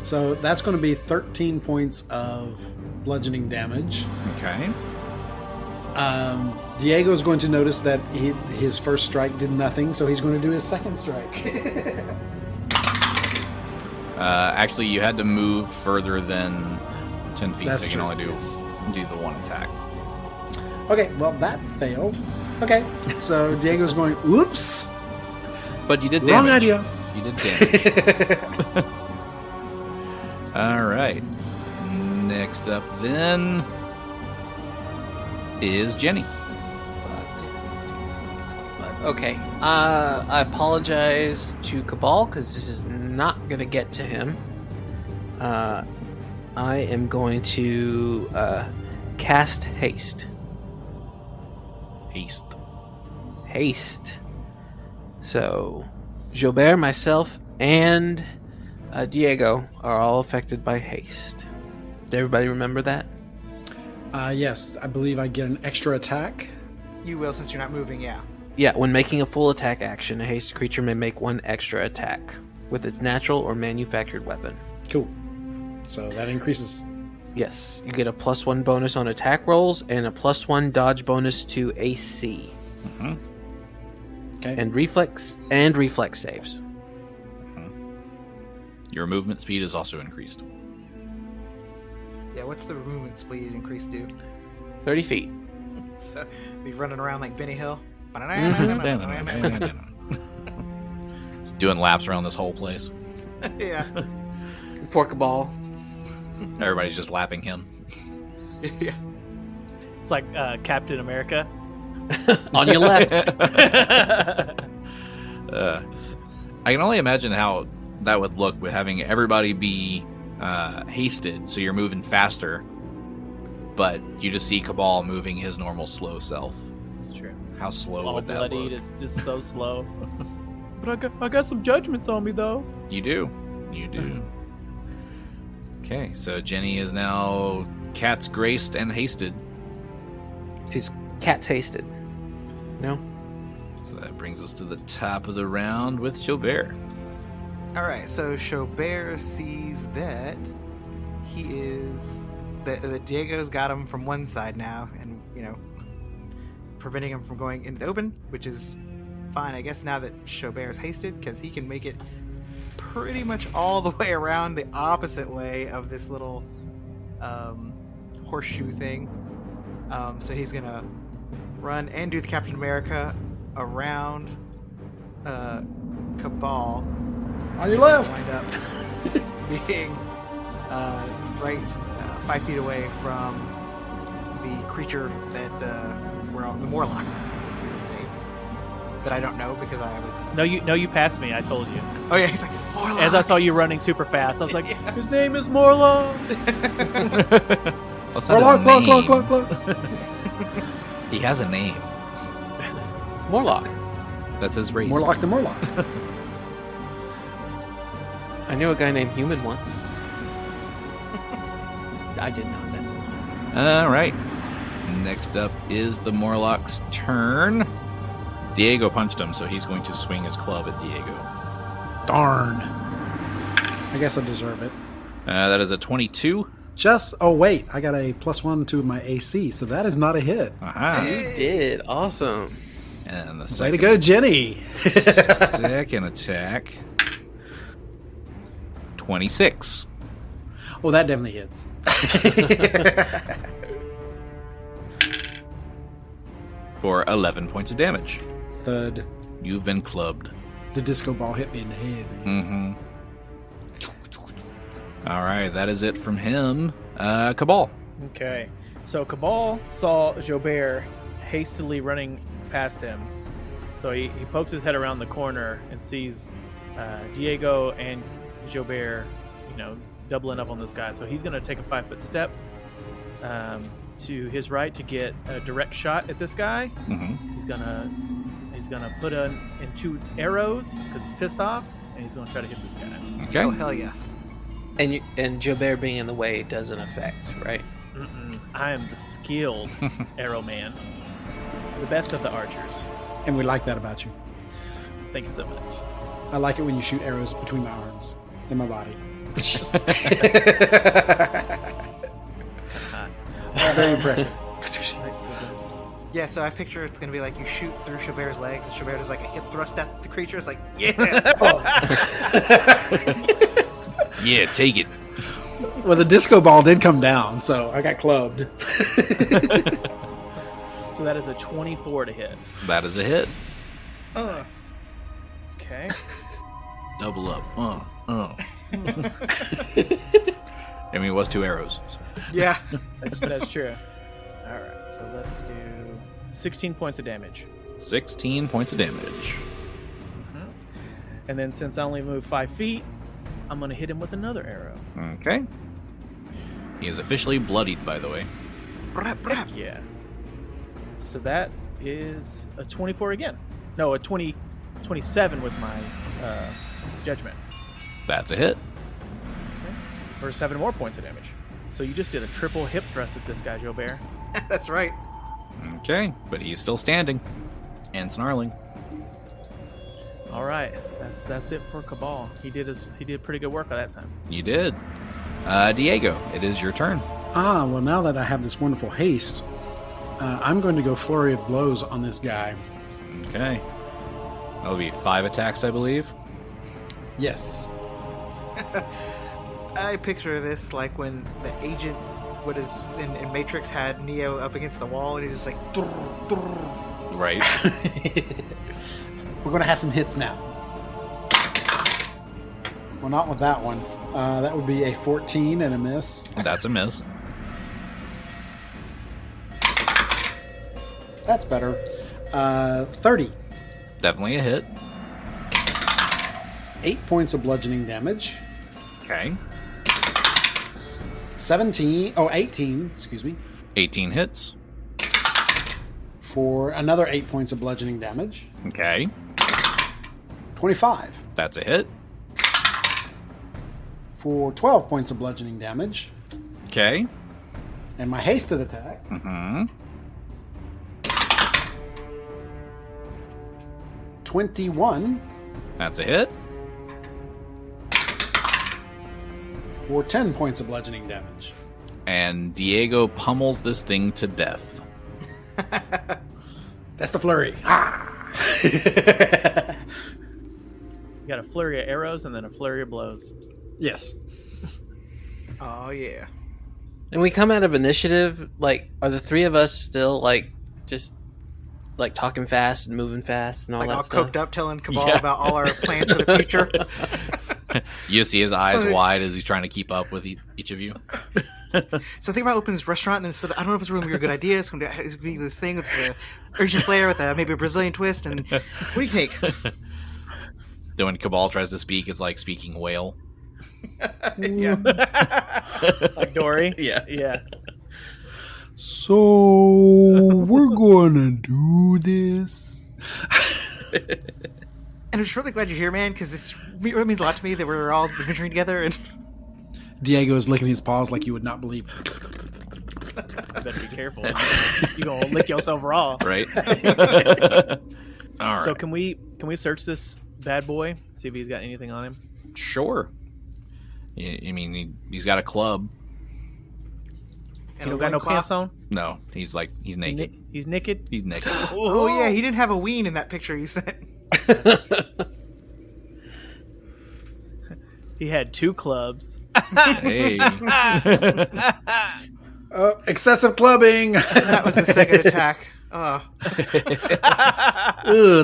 So that's going to be 13 points of bludgeoning damage. Okay. Diego's going to notice that his first strike did nothing, so he's going to do his second strike. Actually, you had to move further than 10 feet. That's so you can true. only do the one attack. Okay, well, that failed. Okay, so Diego's going, whoops! But you did damage. Wrong idea. You did damage. All right. Next up, then, is Genny. Okay. I apologize to Kabal because this is not going to get to him. I am going to cast Haste. Haste. So, Xo'bere, myself, and Diego are all affected by haste. Did everybody remember that? Yes, I believe I get an extra attack. You will, since you're not moving, yeah. Yeah, when making a full attack action, a hasted creature may make one extra attack with its natural or manufactured weapon. Cool. So that increases. Yes, you get a +1 bonus on attack rolls and a +1 dodge bonus to AC. Mm-hmm. Okay. And reflex saves. Your movement speed is also increased. Yeah, what's the movement speed increase do? 30 feet. So, be running around like Benny Hill. Just doing laps around this whole place. Yeah. Porkaball. Everybody's just lapping him. Yeah. It's like Captain America. On your left. I can only imagine how that would look with having everybody be hasted, so you're moving faster, but you just see Kabal moving his normal slow self. It's true. How slow All would that bloodied, look? it's just so slow. But I got some judgments on me though. You do. Okay, so Genny is now cat's graced and hasted. She's cat's hasted. No? So that brings us to the top of the round with Xo'bere. Alright, so Xo'bere sees that he is... that Diego's got him from one side now, and, preventing him from going into the open, which is fine, I guess, now that Xo'bere's hasted, because he can make it pretty much all the way around the opposite way of this little horseshoe thing. So he's gonna run and do the Captain America around Kabal. On your left! Wind up being right 5 feet away from the creature that we're on, the Morlock. That I don't know because I was... No, you passed me. I told you. Oh yeah, he's like, Morlock! As I saw you running super fast, I was like, Yeah. his name is Morlock. What's not his name? Look. He has a name. Morlock. That's his race. Morlock the Morlock. I knew a guy named Human once. I did not, that's all. All right. Next up is the Morlock's turn. Diego punched him, so he's going to swing his club at Diego. Darn. I guess I deserve it. That is a 22. Oh wait, I got a +1 to my AC, so that is not a hit. Aha. You did. Awesome. And the Way second, to go, Genny. second attack. 26. Oh, that definitely hits. For 11 points of damage. Thud. You've been clubbed. The disco ball hit me in the head. Mm-hmm. All right, that is it from him. Kabal. Okay, so Kabal saw Xo'bere hastily running past him, so he pokes his head around the corner and sees Diego and Xo'bere, doubling up on this guy. So he's going to take a 5-foot step, to his right to get a direct shot at this guy. Mm-hmm. He's gonna put in 2 arrows because he's pissed off, and he's gonna try to hit this guy. Okay. Oh, hell yes. And Xo'bere being in the way doesn't affect, right? Mm-mm. I am the skilled arrow man, the best of the archers. And we like that about you. Thank you so much. I like it when you shoot arrows between my arms and my body. Very impressive. Yeah, so I picture it's going to be like you shoot through Xo'bere's legs, and Xo'bere does like a hip thrust at the creature. It's like, yeah! Yeah, take it. Well, the disco ball did come down, so I got clubbed. So that is a 24 to hit. That is a hit. Okay. Double up. I mean, it was 2 arrows. So. Yeah. That's true. All right, so let's do 16 points of damage. 16 points of damage. Mm-hmm. And then since I only move 5 feet, I'm going to hit him with another arrow. Okay. He is officially bloodied, by the way. Yeah. So that is a 24 again. No, a 27 with my judgment. That's a hit. Okay. For 7 more points of damage. So you just did a triple hip thrust at this guy, Xo'bere. That's right. Okay, but he's still standing and snarling. All right, that's it for Kabal. He did pretty good work that time. You did. Diego, it is your turn. Well, now that I have this wonderful haste, I'm going to go flurry of blows on this guy. Okay. That'll be 5 attacks, I believe. Yes. I picture this like when the agent, in Matrix, had Neo up against the wall, and he's just like, Right. We're going to have some hits now. Well, not with that one. That would be a 14 and a miss. That's a miss. That's better. 30. Definitely a hit. 8 points of bludgeoning damage. Okay. 18, excuse me. 18 hits. For another 8 points of bludgeoning damage. Okay. 25. That's a hit. For 12 points of bludgeoning damage. Okay. And my hasted attack. Mm-hmm. 21. That's a hit. For 10 points of bludgeoning damage. And Diego pummels this thing to death. That's the flurry. You got a flurry of arrows and then a flurry of blows. Yes. oh yeah. And we come out of initiative, like, are the 3 of us still, like, just, like, talking fast and moving fast and all Like that all stuff? coked up, telling Kabal about all our plans for the future. You see his eyes wide as he's trying to keep up with each of you. So think about opening this restaurant, and instead, I don't know if it's really a good idea. It's going to be this thing with an urgent flair with maybe a Brazilian twist. And what do you think? Then when Kabal tries to speak, it's like speaking whale. Yeah. Like Dory? Yeah. So, we're gonna do this. And I'm just really glad you're here, man, because it means a lot to me that we're all adventuring together. And Diego is licking his paws like you would not believe. You better be careful. You're going to lick yourself raw. Right? All right. So can we search this bad boy? See if he's got anything on him? Sure. I mean, he's got a club. He don't got no pants on? No, he's naked. He's naked? He's naked. Oh yeah, he didn't have a ween in that picture you sent. He had 2 clubs. Hey. Excessive clubbing. That was the second attack. Ugh,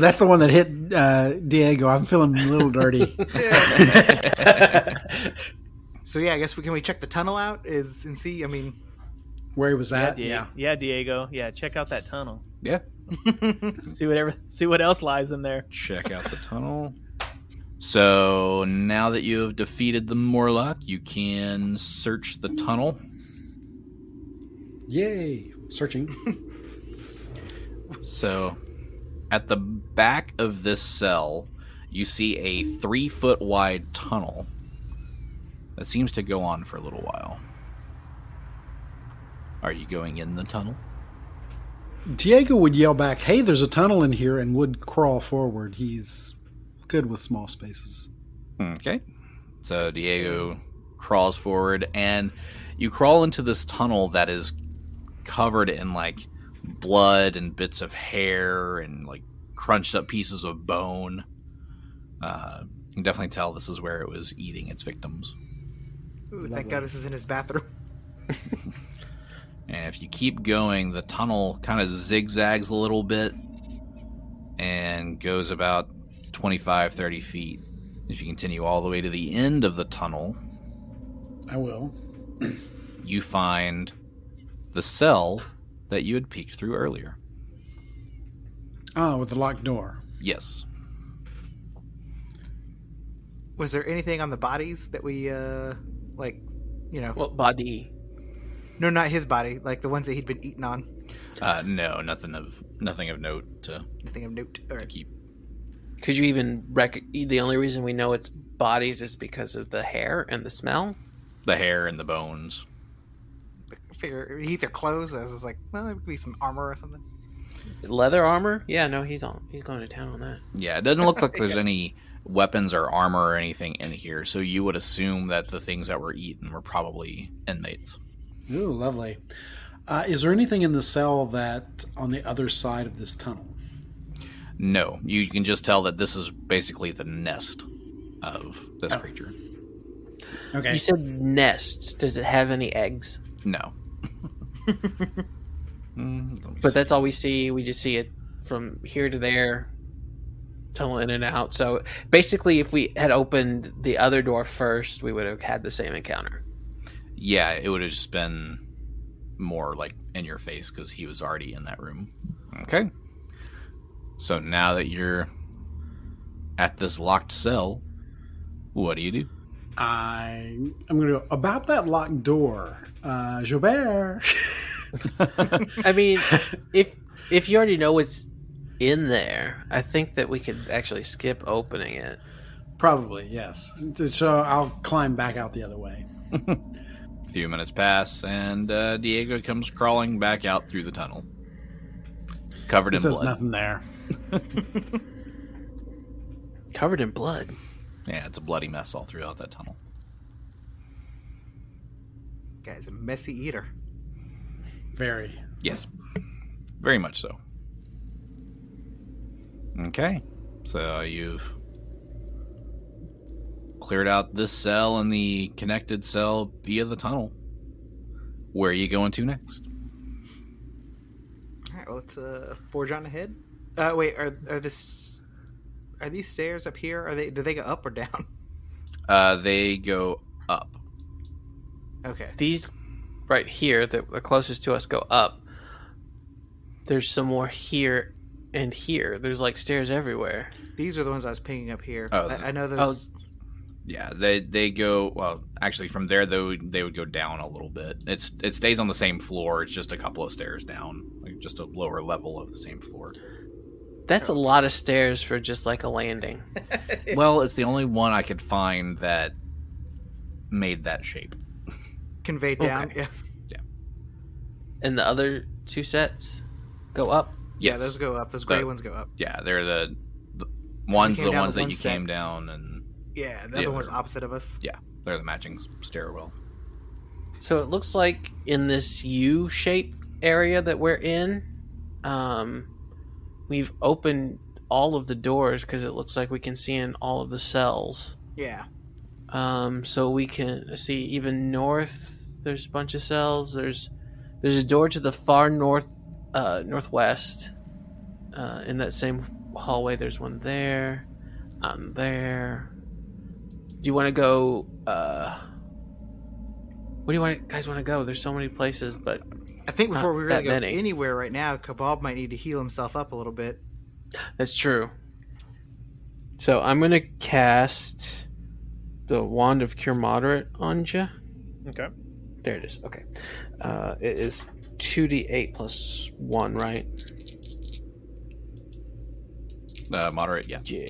that's the one that hit Diego. I'm feeling a little dirty. So yeah, I guess can we check the tunnel out and see? I mean, where he was at. Yeah, Diego. Yeah, check out that tunnel. Yeah. See what else lies in there. Check out the tunnel. So now that you have defeated the Morlock, you can search the tunnel. Yay! Searching. So, at the back of this cell, you see a 3-foot wide tunnel that seems to go on for a little while. Are you going in the tunnel? Diego would yell back, "Hey, there's a tunnel in here," and would crawl forward. He's good with small spaces. Okay. So Diego crawls forward, and you crawl into this tunnel that is covered in like blood and bits of hair and like crunched up pieces of bone. You can definitely tell this is where it was eating its victims. Ooh, thank God this is in his bathroom. And if you keep going, the tunnel kind of zigzags a little bit and goes about 25, 30 feet. If you continue all the way to the end of the tunnel, I will. You find the cell that you had peeked through earlier. Oh, with the locked door. Yes. Was there anything on the bodies that we, What body? No, not his body, like the ones that he'd been eaten on. No, nothing of note to Nothing of note. All right. keep. Could you even the only reason we know it's bodies is because of the hair and the smell? The hair and the bones. I figure he eat their clothes. I was like, well, it could be some armor or something. Leather armor? Yeah, no, he's going to town on that. Yeah, it doesn't look like there's any weapons or armor or anything in here, so you would assume that the things that were eaten were probably inmates. Ooh, lovely. Is there anything in the cell that on the other side of this tunnel? No, you can just tell that this is basically the nest of this creature. Okay. You said nest. Does it have any eggs? No. But that's all we see. We just see it from here to there, tunnel in and out. So basically, if we had opened the other door first, we would have had the same encounter. Yeah, it would have just been more like in your face because he was already in that room. Okay. So now that you're at this locked cell, what do you do? I'm going to go about that locked door. Xo'bere. I mean, if you already know what's in there, I think that we could actually skip opening it. Probably, yes. So I'll climb back out the other way. A few minutes pass, and Diego comes crawling back out through the tunnel, covered in blood. There's nothing there. Covered in blood. Yeah, it's a bloody mess all throughout that tunnel. Guy's a messy eater. Very. Yes, very much so. Okay, so you've cleared out this cell and the connected cell via the tunnel. Where are you going to next? All right, well, let's forge on ahead. Wait, are these stairs up here? Do they go up or down? They go up. Okay. These right here, the closest to us, go up. There's some more here and here. There's like stairs everywhere. These are the ones I was pinging up here. Oh, I know those. Yeah, they go, well, actually from there they would go down a little bit. It stays on the same floor. It's just a couple of stairs down, like just a lower level of the same floor. That's a lot of stairs for just like a landing. Well, it's the only one I could find that made that shape. Conveyed down. Okay. Yeah. And the other two sets go up? Yes. Yeah, those go up. Those gray ones go up. Yeah, they're the ones came down that with you one set. came down, and Yeah, the other one's opposite of us. yeah, they're the matching stairwell. So it looks like in this U-shaped area that we're in, we've opened all of the doors because it looks like we can see in all of the cells. Yeah. So we can see even north. There's a bunch of cells. There's a door to the far northwest. In that same hallway, there's one there. There. Do you want to go? Where do you guys want to go? There's so many places, but I think before we really that go many. anywhere right now, Kabal might need to heal himself up a little bit. That's true. So I'm gonna cast the Wand of Cure Moderate on you. Okay. There it is. Okay. It is 2d8 plus 1, right? Moderate, yeah. Yeah.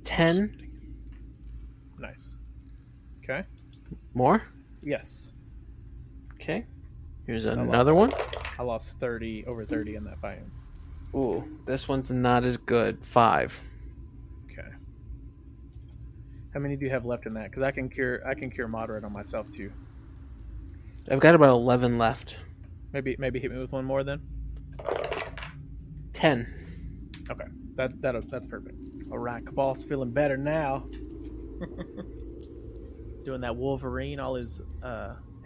10. Nice. Okay. More? Yes. Okay. Here's another one. I lost over 30 in that fight. Ooh, this one's not as good. 5. Okay. How many do you have left in that? Because I can cure moderate on myself too. I've got about 11 left. Maybe hit me with one more then. 10. Okay, that's perfect. All right, Kabal's feeling better now. Doing that Wolverine, all his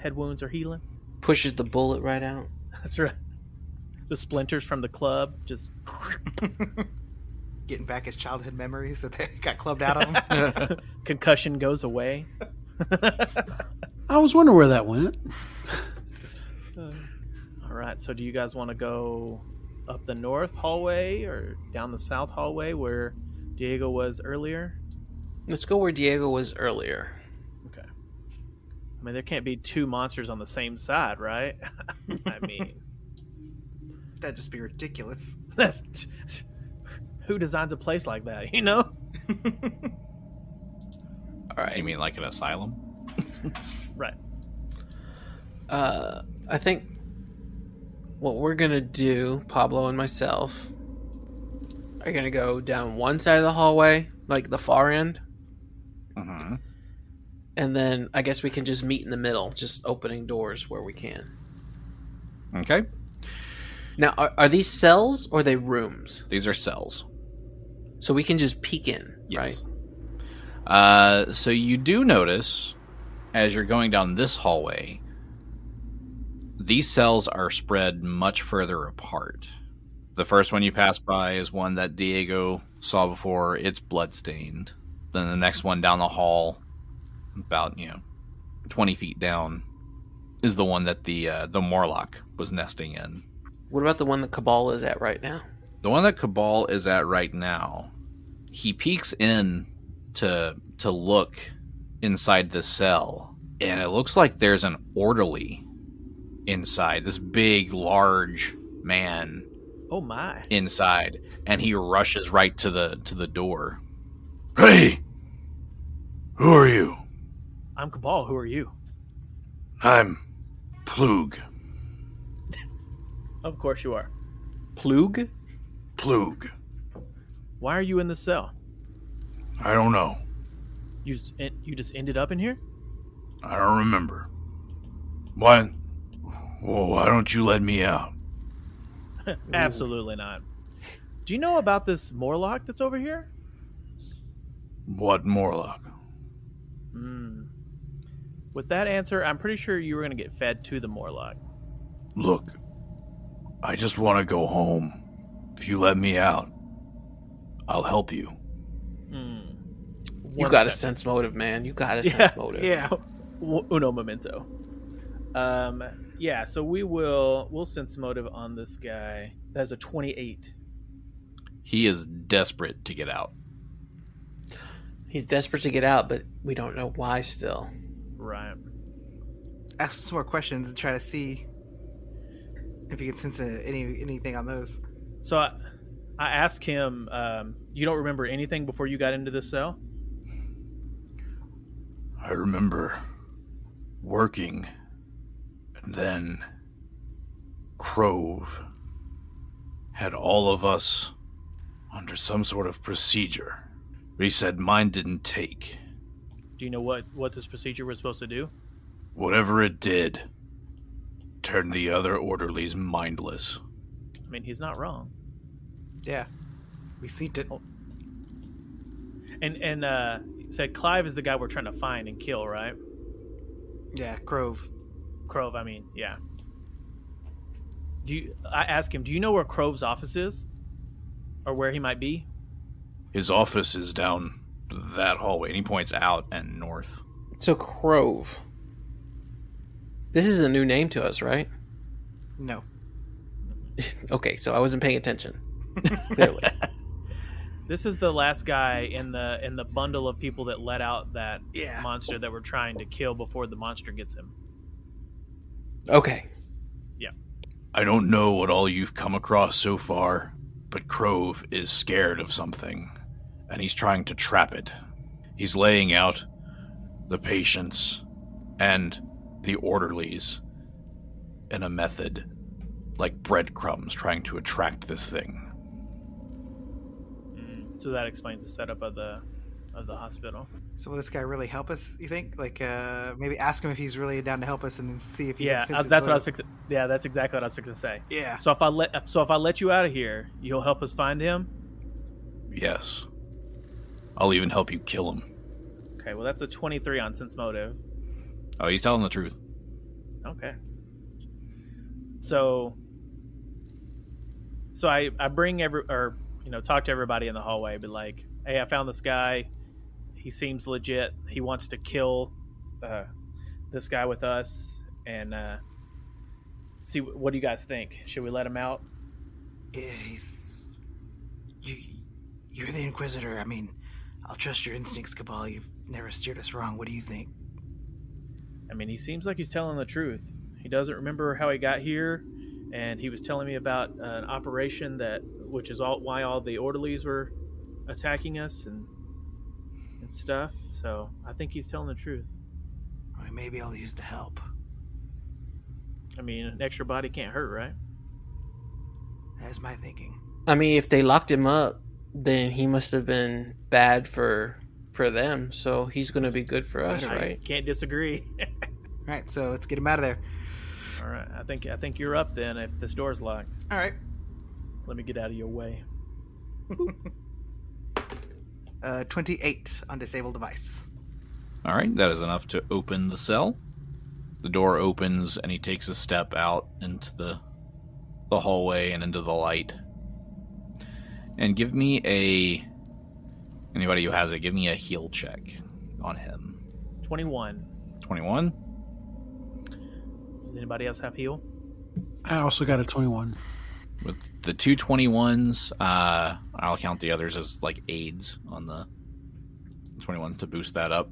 head wounds are healing. Pushes the bullet right out. That's right. The splinters from the club just Getting back his childhood memories that they got clubbed out of him. concussion goes away. I was wondering where that went. All right, so do you guys want to go up the north hallway or down the south hallway where Diego was earlier? Let's go where Diego was earlier. Okay. I mean, there can't be two monsters on the same side, right? I mean, That'd just be ridiculous. who designs a place like that, you know? All right. You mean like an asylum? Right. I think what we're going to do, Pablo and myself, are going to go down one side of the hallway, like the far end. Uh-huh. And then I guess we can just meet in the middle, just opening doors where we can. Okay. Now, are these cells or are they rooms? These are cells. So we can just peek in, right? So you do notice, as you're going down this hallway, these cells are spread much further apart. The first one you pass by is one that Diego saw before. It's bloodstained. Then the next one down the hall, about 20 feet down, is the one that the Morlock was nesting in. What about the one that Kabal is at right now? The one that Kabal is at right now, he peeks in to look inside the cell, and it looks like there's an orderly inside. This big, large man. Oh my! Inside, and he rushes right to the door. Hey, who are you? I'm Kabal. Who are you? I'm Plug. Of course you are. Plug? Plug. Why are you in the cell? I don't know. You just ended up in here? I don't remember. Why? Well, why don't you let me out? Absolutely not. Do you know about this Morlock that's over here? What Morlock? With that answer, I'm pretty sure you were going to get fed to the Morlock. Look, I just want to go home. If you let me out, I'll help you. You got a sense motive, man. You got a sense motive. Yeah. Uno momento. Yeah, so we'll sense motive on this guy. That's a 28. He is desperate to get out. He's desperate to get out, but we don't know why still. Right. Ask some more questions and try to see if you can sense anything on those. So I asked him, you don't remember anything before you got into this cell? I remember working, and then Crove had all of us under some sort of procedure. But he said mine didn't take. Do you know what this procedure was supposed to do? Whatever it did, turned the other orderlies mindless. I mean, he's not wrong. Yeah. We seen it. And you said Clive is the guy we're trying to find and kill, right? Yeah, Crove. Crove, I mean, yeah. I asked him, do you know where Crove's office is? Or where he might be? His office is down that hallway, and he points out and north. So Crove. This is a new name to us, right? No. Okay, so I wasn't paying attention. Clearly. This is the last guy in the bundle of people that let out that monster that we're trying to kill before the monster gets him. Okay. Yeah. I don't know what all you've come across so far, but Crove is scared of something, and he's trying to trap it. He's laying out the patients and the orderlies in a method like breadcrumbs trying to attract this thing. So that explains the setup of the hospital. So will this guy really help us, you think? Like, maybe ask him if he's really down to help us, and then see if he that's what I was fixing. Yeah, that's exactly what I was fixing to say. Yeah. So if I let you out of here, you'll help us find him? Yes. I'll even help you kill him. Okay, well that's a 23 on sense motive. Oh, he's telling the truth. Okay. So I bring talk to everybody in the hallway, be like, hey, I found this guy. He seems legit. He wants to kill this guy with us, and see, what do you guys think? Should we let him out? Yeah, you're the Inquisitor. I mean, I'll trust your instincts, Kabal. You've never steered us wrong. What do you think? I mean, he seems like he's telling the truth. He doesn't remember how he got here, and he was telling me about an operation which is why all the orderlies were attacking us and stuff. So I think he's telling the truth. Well, maybe I'll use the help. I mean, an extra body can't hurt, right? That's my thinking. I mean, if they locked him up, then he must have been bad for them. So he's going to be good for us, right? Can't disagree. All right, so let's get him out of there. All right, I think you're up then. If this door's locked. All right. Let me get out of your way. 28 on disable device. All right, that is enough to open the cell. The door opens, and he takes a step out into the hallway and into the light. And give me anybody who has it, give me a heal check on him. 21. 21? Does anybody else have heal? I also got a 21. With the 2 21s, I'll count the others as like aids on the 21 to boost that up.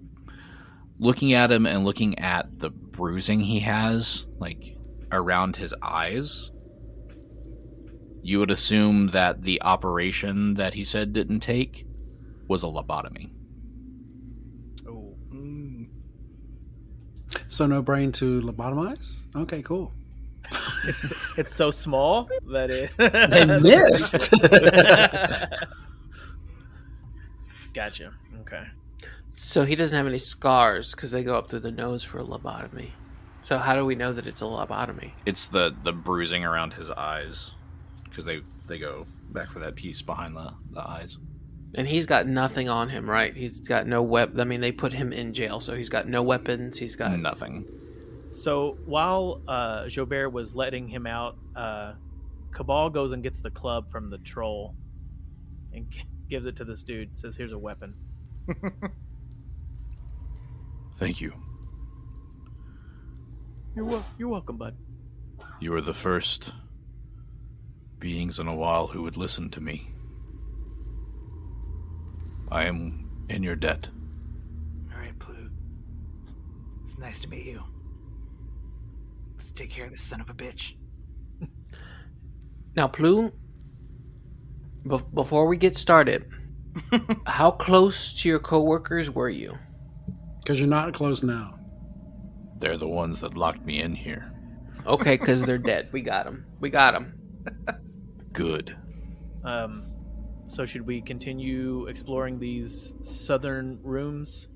Looking at him and looking at the bruising he has, like around his eyes, you would assume that the operation that he said didn't take was a lobotomy. Oh. So no brain to lobotomize? Okay, cool. It's so small that it... They missed! Gotcha. Okay. So he doesn't have any scars because they go up through the nose for a lobotomy. So how do we know that it's a lobotomy? It's the bruising around his eyes, because they go back for that piece behind the eyes. And he's got nothing on him, right? He's got no weapon. I mean, they put him in jail, so he's got no weapons. He's got nothing. So while Xo'bere was letting him out, Kabal goes and gets the club from the troll and gives it to this dude. Says, "Here's a weapon." Thank you. You're welcome, bud. You are the first beings in a while who would listen to me. I am in your debt. All right, Plug. It's nice to meet you. Let's take care of this son of a bitch. Now, Plug, before we get started, how close to your coworkers were you? Because you're not close now. They're the ones that locked me in here. Okay, because they're dead. We got them. Good. So should we continue exploring these southern rooms,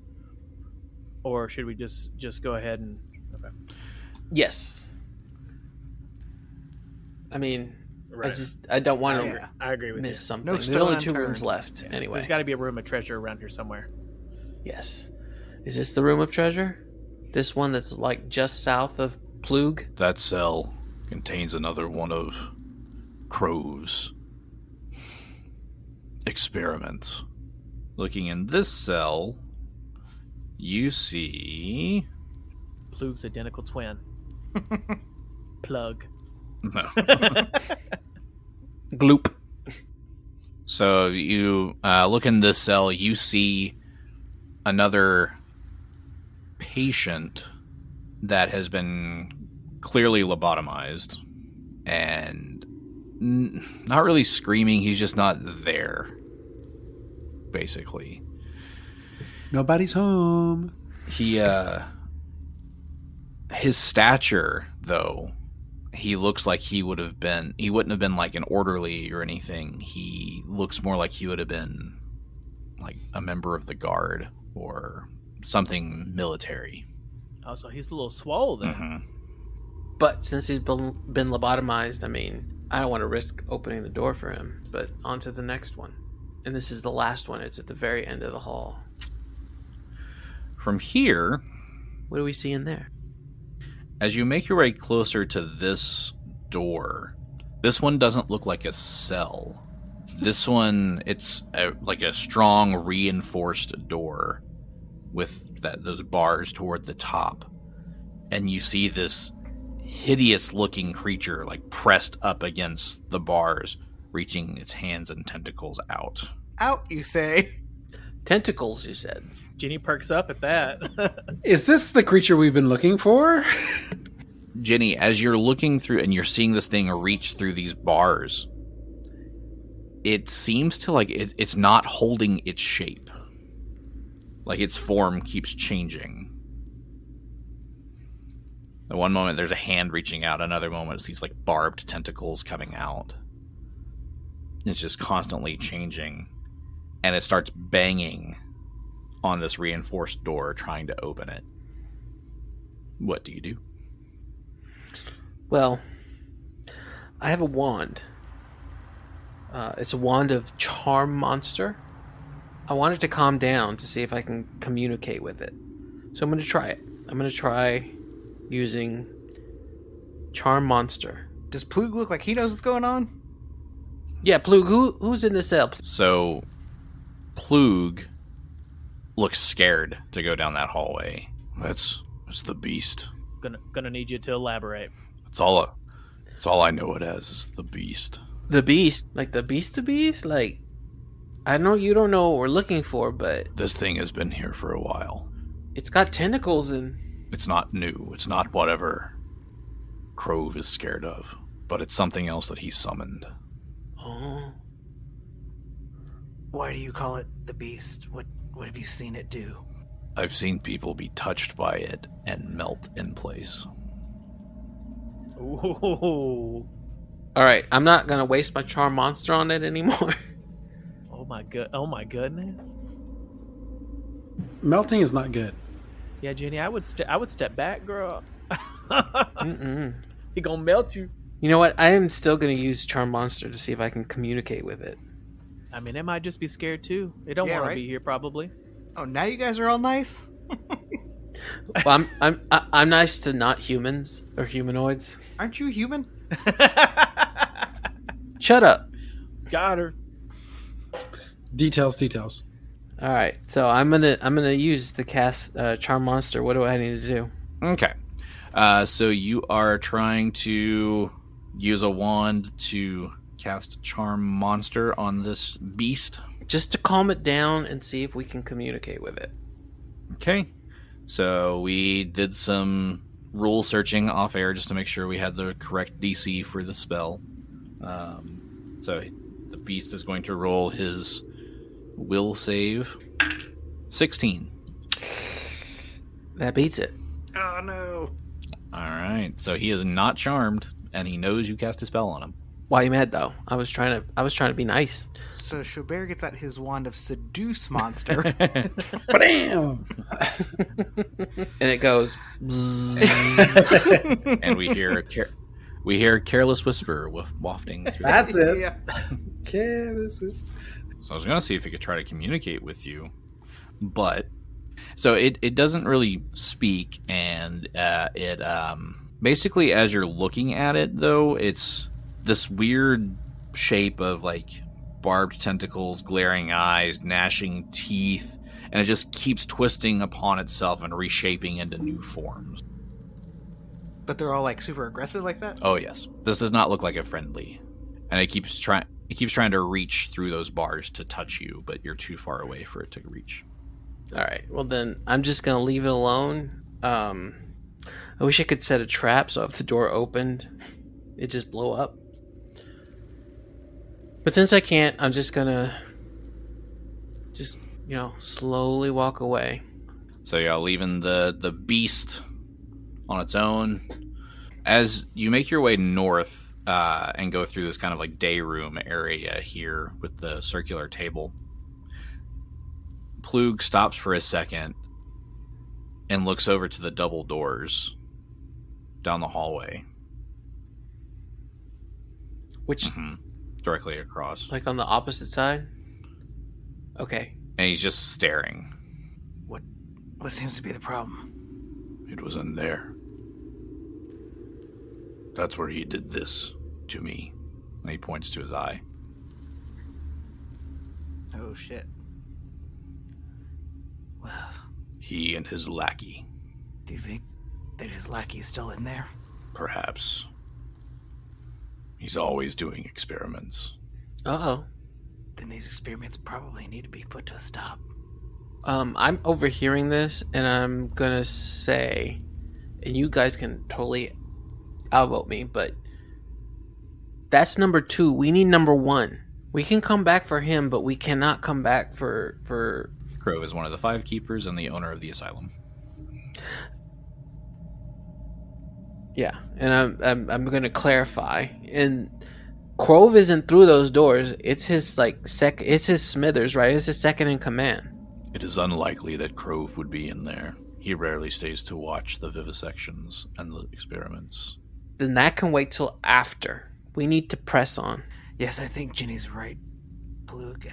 or should we just go ahead and? Okay. Yes. I mean, Right. I don't want to Yeah. I agree with miss you. something. No There's stone only 2 unturned. rooms left, Yeah. anyway. There's got to be a room of treasure around here somewhere. Yes. Is this the room of treasure? This one that's like just south of Plug? That cell contains another one of Crove's experiments. Looking in this cell, you see... Plug's identical twin. Plug. No. Gloop. So you look in this cell, you see another patient that has been clearly lobotomized and not really screaming. He's just not there, basically. Nobody's home. His stature, though, he looks like he wouldn't have been like an orderly or anything. He looks more like he would have been like a member of the guard or something military. Oh, so he's a little swole then. Mm-hmm. But since he's been lobotomized, I mean, I don't want to risk opening the door for him. But on to the next one. And this is the last one. It's at the very end of the hall. From here, what do we see in there? as you make your way closer to this door, this one doesn't look like a cell. This one, it's like a strong reinforced door with those bars toward the top. And you see this hideous-looking creature like pressed up against the bars, reaching its hands and tentacles out. Out, you say? Tentacles, you said. Genny perks up at that. Is this the creature we've been looking for? Genny, as you're looking through and you're seeing this thing reach through these bars, it seems to like it's not holding its shape. Like its form keeps changing. At one moment there's a hand reaching out, another moment it's these like barbed tentacles coming out. It's just constantly changing. And it starts banging on this reinforced door, trying to open it. What do you do? Well, I have a wand. It's a wand of Charm Monster. I want it to calm down to see if I can communicate with it. So I'm going to try it. I'm going to try using Charm Monster. Does Plug look like he knows what's going on? Yeah, Plug, who's in the cell? So, Plug looks scared to go down that hallway. That's the beast. Gonna need you to elaborate. That's all I know it as is the beast. The beast? Like the beast? Like, I know you don't know what we're looking for, but... This thing has been here for a while. It's got tentacles and... It's not new. It's not whatever Crove is scared of. But it's something else that he summoned. Oh. Why do you call it the beast? What have you seen it do? I've seen people be touched by it and melt in place. Ooh. Alright, I'm not gonna waste my Charm Monster on it anymore. Oh my goodness. Melting is not good. Yeah, Genny, I would step back, girl. Mm-mm. He gonna melt you. You know what? I am still gonna use Charm Monster to see if I can communicate with it. I mean, it might just be scared too. They don't want to be here, probably. Oh, now you guys are all nice? Well, I'm nice to not humans or humanoids. Aren't you human? Shut up. Got her. Details. All right, so I'm gonna use the cast Charm Monster. What do I need to do? Okay. So you are trying to use a wand to cast Charm Monster on this beast? Just to calm it down and see if we can communicate with it. Okay. So we did some rule searching off air just to make sure we had the correct DC for the spell. So the beast is going to roll his will save. 16. That beats it. Oh, no. All right. So he is not charmed, and he knows you cast a spell on him. Why you mad though? I was trying to be nice. So Xo'bere gets out his wand of Seduce Monster. Bam! And it goes. And we hear Careless Whisper wafting through. That's it. Yeah. Okay, this is... So I was going to see if it could try to communicate with you, but so it doesn't really speak, and it basically, as you're looking at it, though, it's this weird shape of like barbed tentacles, glaring eyes, gnashing teeth, and it just keeps twisting upon itself and reshaping into new forms. But they're all like super aggressive like that? Oh yes, this does not look like a friendly, and it keeps trying. It keeps trying to reach through those bars to touch you, but you're too far away for it to reach. All right. Well, then I'm just gonna leave it alone. I wish I could set a trap so if the door opened, it just blow up. But since I can't, I'm just gonna slowly walk away. So you're leaving the beast on its own. As you make your way north and go through this kind of like day room area here with the circular table, Plug stops for a second and looks over to the double doors down the hallway. Which directly across. Like on the opposite side? Okay. And he's just staring. What seems to be the problem? It was in there. That's where he did this to me. And he points to his eye. Oh, shit. Well... He and his lackey. Do you think that his lackey is still in there? Perhaps. He's always doing experiments. Uh-oh. Then these experiments probably need to be put to a stop. I'm overhearing this, and I'm gonna say, and you guys can totally outvote me, but that's number 2. We need number 1. We can come back for him, but we cannot come back for... Crove is one of the 5 keepers and the owner of the asylum. Yeah, and I'm gonna clarify. And Crove isn't through those doors. It's his it's his Smithers, right? It's his second in command. It is unlikely that Crove would be in there. He rarely stays to watch the vivisections and the experiments. Then that can wait till after. We need to press on. Yes, I think Jenny's right, Plug.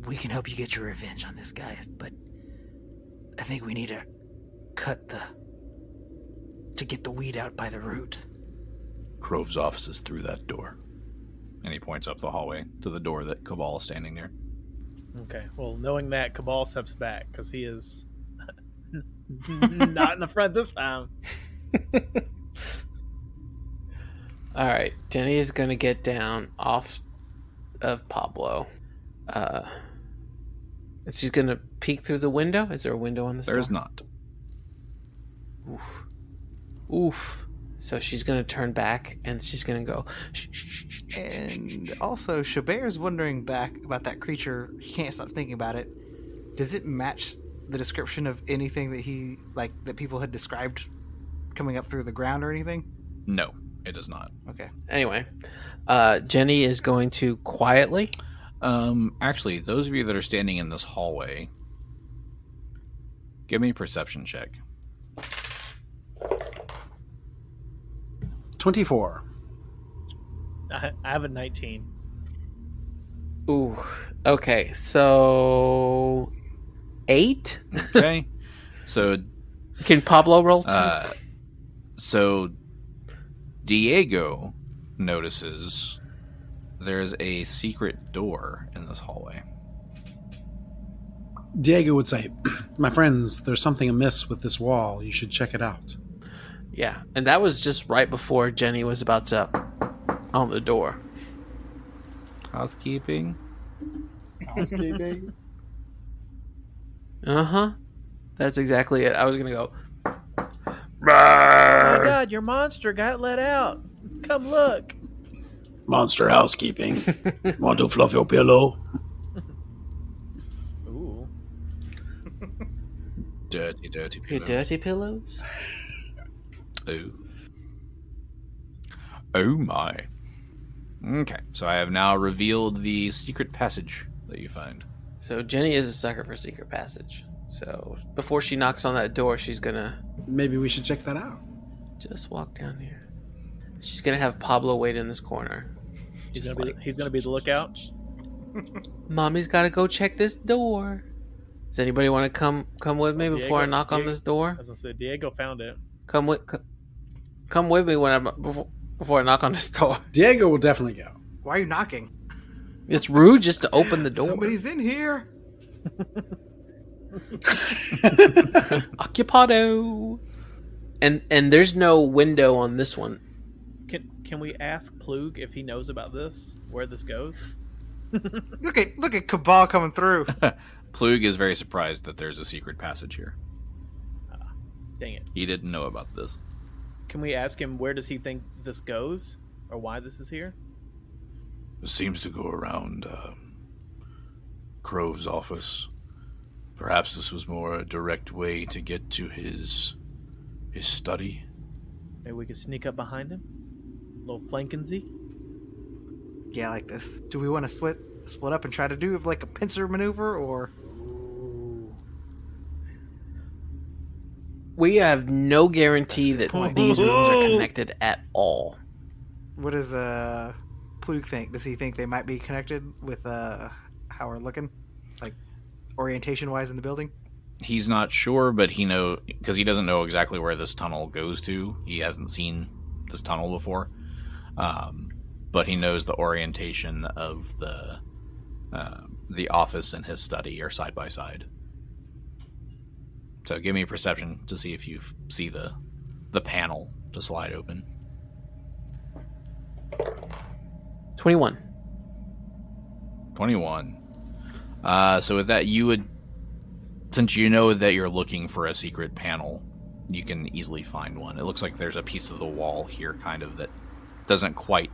We can help you get your revenge on this guy, but I think we need to get the weed out by the root. Crove's office is through that door. And he points up the hallway to the door that Kabal is standing near. Okay, well, knowing that, Kabal steps back, because he is not in the front this time. Alright, Jenny is going to get down off of Pablo. She's going to peek through the window. Is there a window on this door? There's not. Oof. So she's going to turn back, and she's going to go... And also, Xo'bere's wondering back about that creature. He can't stop thinking about it. Does it match the description of anything that that people had described coming up through the ground or anything? No, it does not. Okay. Anyway, Genny is going to quietly... Actually, those of you that are standing in this hallway, give me a perception check. 24. I have a 19. Ooh. Okay, so 8? Okay. So can Pablo roll too? So Diego notices there's a secret door in this hallway. Diego would say, "My friends, there's something amiss with this wall. You should check it out." Yeah, and that was just right before Genny was about to on the door. Housekeeping. Housekeeping. Uh-huh. That's exactly it. I was going to go... Oh my god, your monster got let out. Come look. Monster housekeeping. Want to fluff your pillow? Ooh. Dirty pillow. Your dirty pillows? Oh. Oh my. Okay, so I have now revealed the secret passage that you find. So Genny is a sucker for secret passage. So before she knocks on that door, she's gonna... Maybe we should check that out. Just walk down here. She's gonna have Pablo wait in this corner. He's gonna be the lookout. Mommy's gotta go check this door. Does anybody want to come with me before I knock on this door? I was gonna say Diego found it. Come with me when before I knock on this door. Diego will definitely go. Why are you knocking? It's rude just to open the door. Somebody's in here. Occupado. And there's no window on this one. Can we ask Plug if he knows about this? Where this goes? Look at Kabal coming through. Plug is very surprised that there's a secret passage here. Dang it. He didn't know about this. Can we ask him where does he think this goes? Or why this is here? It seems to go around Crove's office. Perhaps this was more a direct way to get to his study. Maybe we could sneak up behind him? A little flankinsy? Yeah, like this. Do we want to split up and try to do like a pincer maneuver, or? We have no guarantee that these rooms are connected at all. What does Plug think? Does he think they might be connected with how we're looking, like orientation-wise in the building? He's not sure, but because he doesn't know exactly where this tunnel goes to. He hasn't seen this tunnel before, but he knows the orientation of the office and his study are side by side. So give me a perception to see if you see the panel to slide open. 21. 21. So with that, you would, since you know that you're looking for a secret panel, you can easily find one. It looks like there's a piece of the wall here kind of that doesn't quite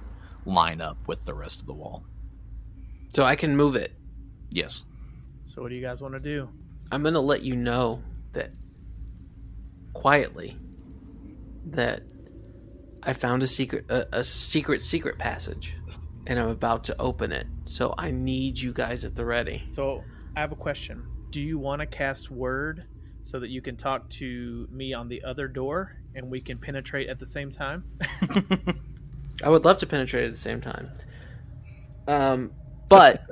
line up with the rest of the wall. So I can move it. Yes. So what do you guys want to do? I'm going to let you know that quietly that I found a secret passage and I'm about to open it. So I need you guys at the ready. So I have a question. Do you want to cast word so that you can talk to me on the other door and we can penetrate at the same time? I would love to penetrate at the same time. But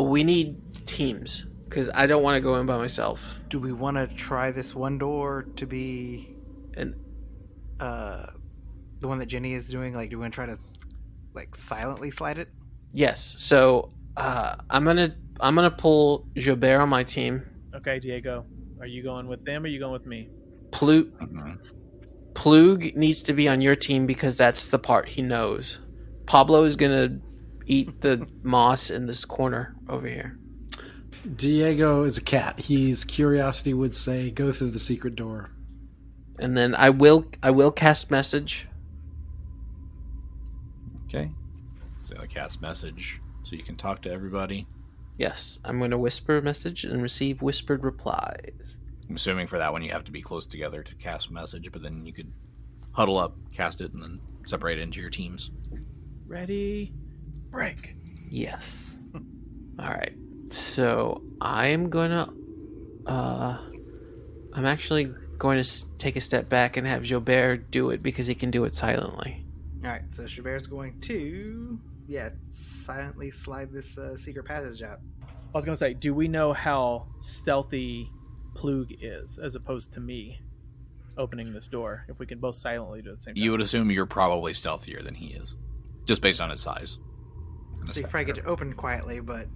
we need teams because I don't want to go in by myself. Do we want to try this one door to be the one that Genny is doing? Like, do we want to try to like silently slide it? Yes. So I'm gonna pull Xo'bere on my team. Okay, Diego, are you going with them or are you going with me? Plug needs to be on your team because that's the part he knows. Pablo is gonna eat the moss in this corner over here. Diego is a cat. His curiosity would say, "Go through the secret door." And then I will cast message. Okay. So cast message so you can talk to everybody. Yes, I'm going to whisper message and receive whispered replies. I'm assuming for that one you have to be close together to cast message, but then you could huddle up, cast it, and then separate it into your teams. Ready, break. Yes. All right. So I'm gonna. I'm actually going to take a step back and have Xo'bere do it because he can do it silently. All right. So Xo'bere's going to silently slide this secret passage out. I was going to say, do we know how stealthy Plug is as opposed to me opening this door? If we can both silently do it at the same time. You would assume you're probably stealthier than he is, just based on his size. So you probably get to open quietly, but...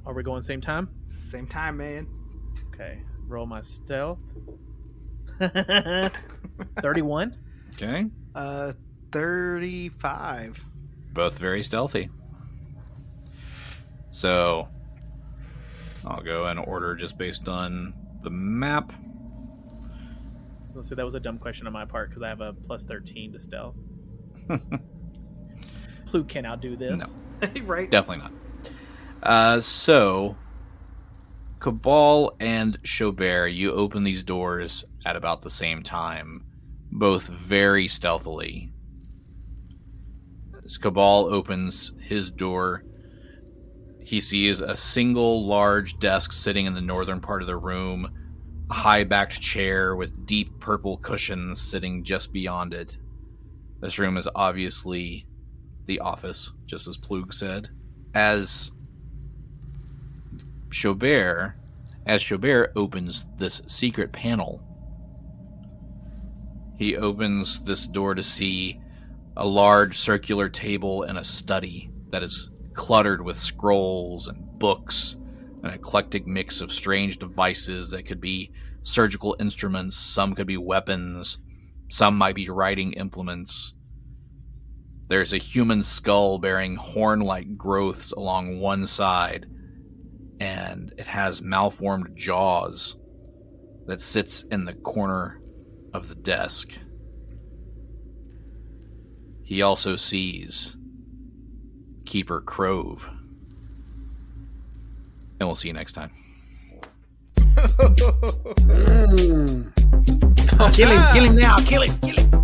Are we going same time? Same time, man. Okay. Roll my stealth. 31. Okay. 35. Both very stealthy. So, I'll go in order just based on the map. Let's say that was a dumb question on my part because I have a plus 13 to stealth. Plug can outdo this. No. Right? Definitely not. So, Kabal and Xo'bere, you open these doors at about the same time, both very stealthily. As Kabal opens his door, he sees a single large desk sitting in the northern part of the room, a high-backed chair with deep purple cushions sitting just beyond it. This room is obviously the office, just as Plug said. As Xo'bere opens this secret panel, he opens this door to see a large circular table and a study that is cluttered with scrolls and books, an eclectic mix of strange devices that could be surgical instruments, some could be weapons, some might be writing implements. There's a human skull bearing horn-like growths along one side, and it has malformed jaws that sits in the corner of the desk. He also sees Keeper Crove. And we'll see you next time. Kill him now, kill him.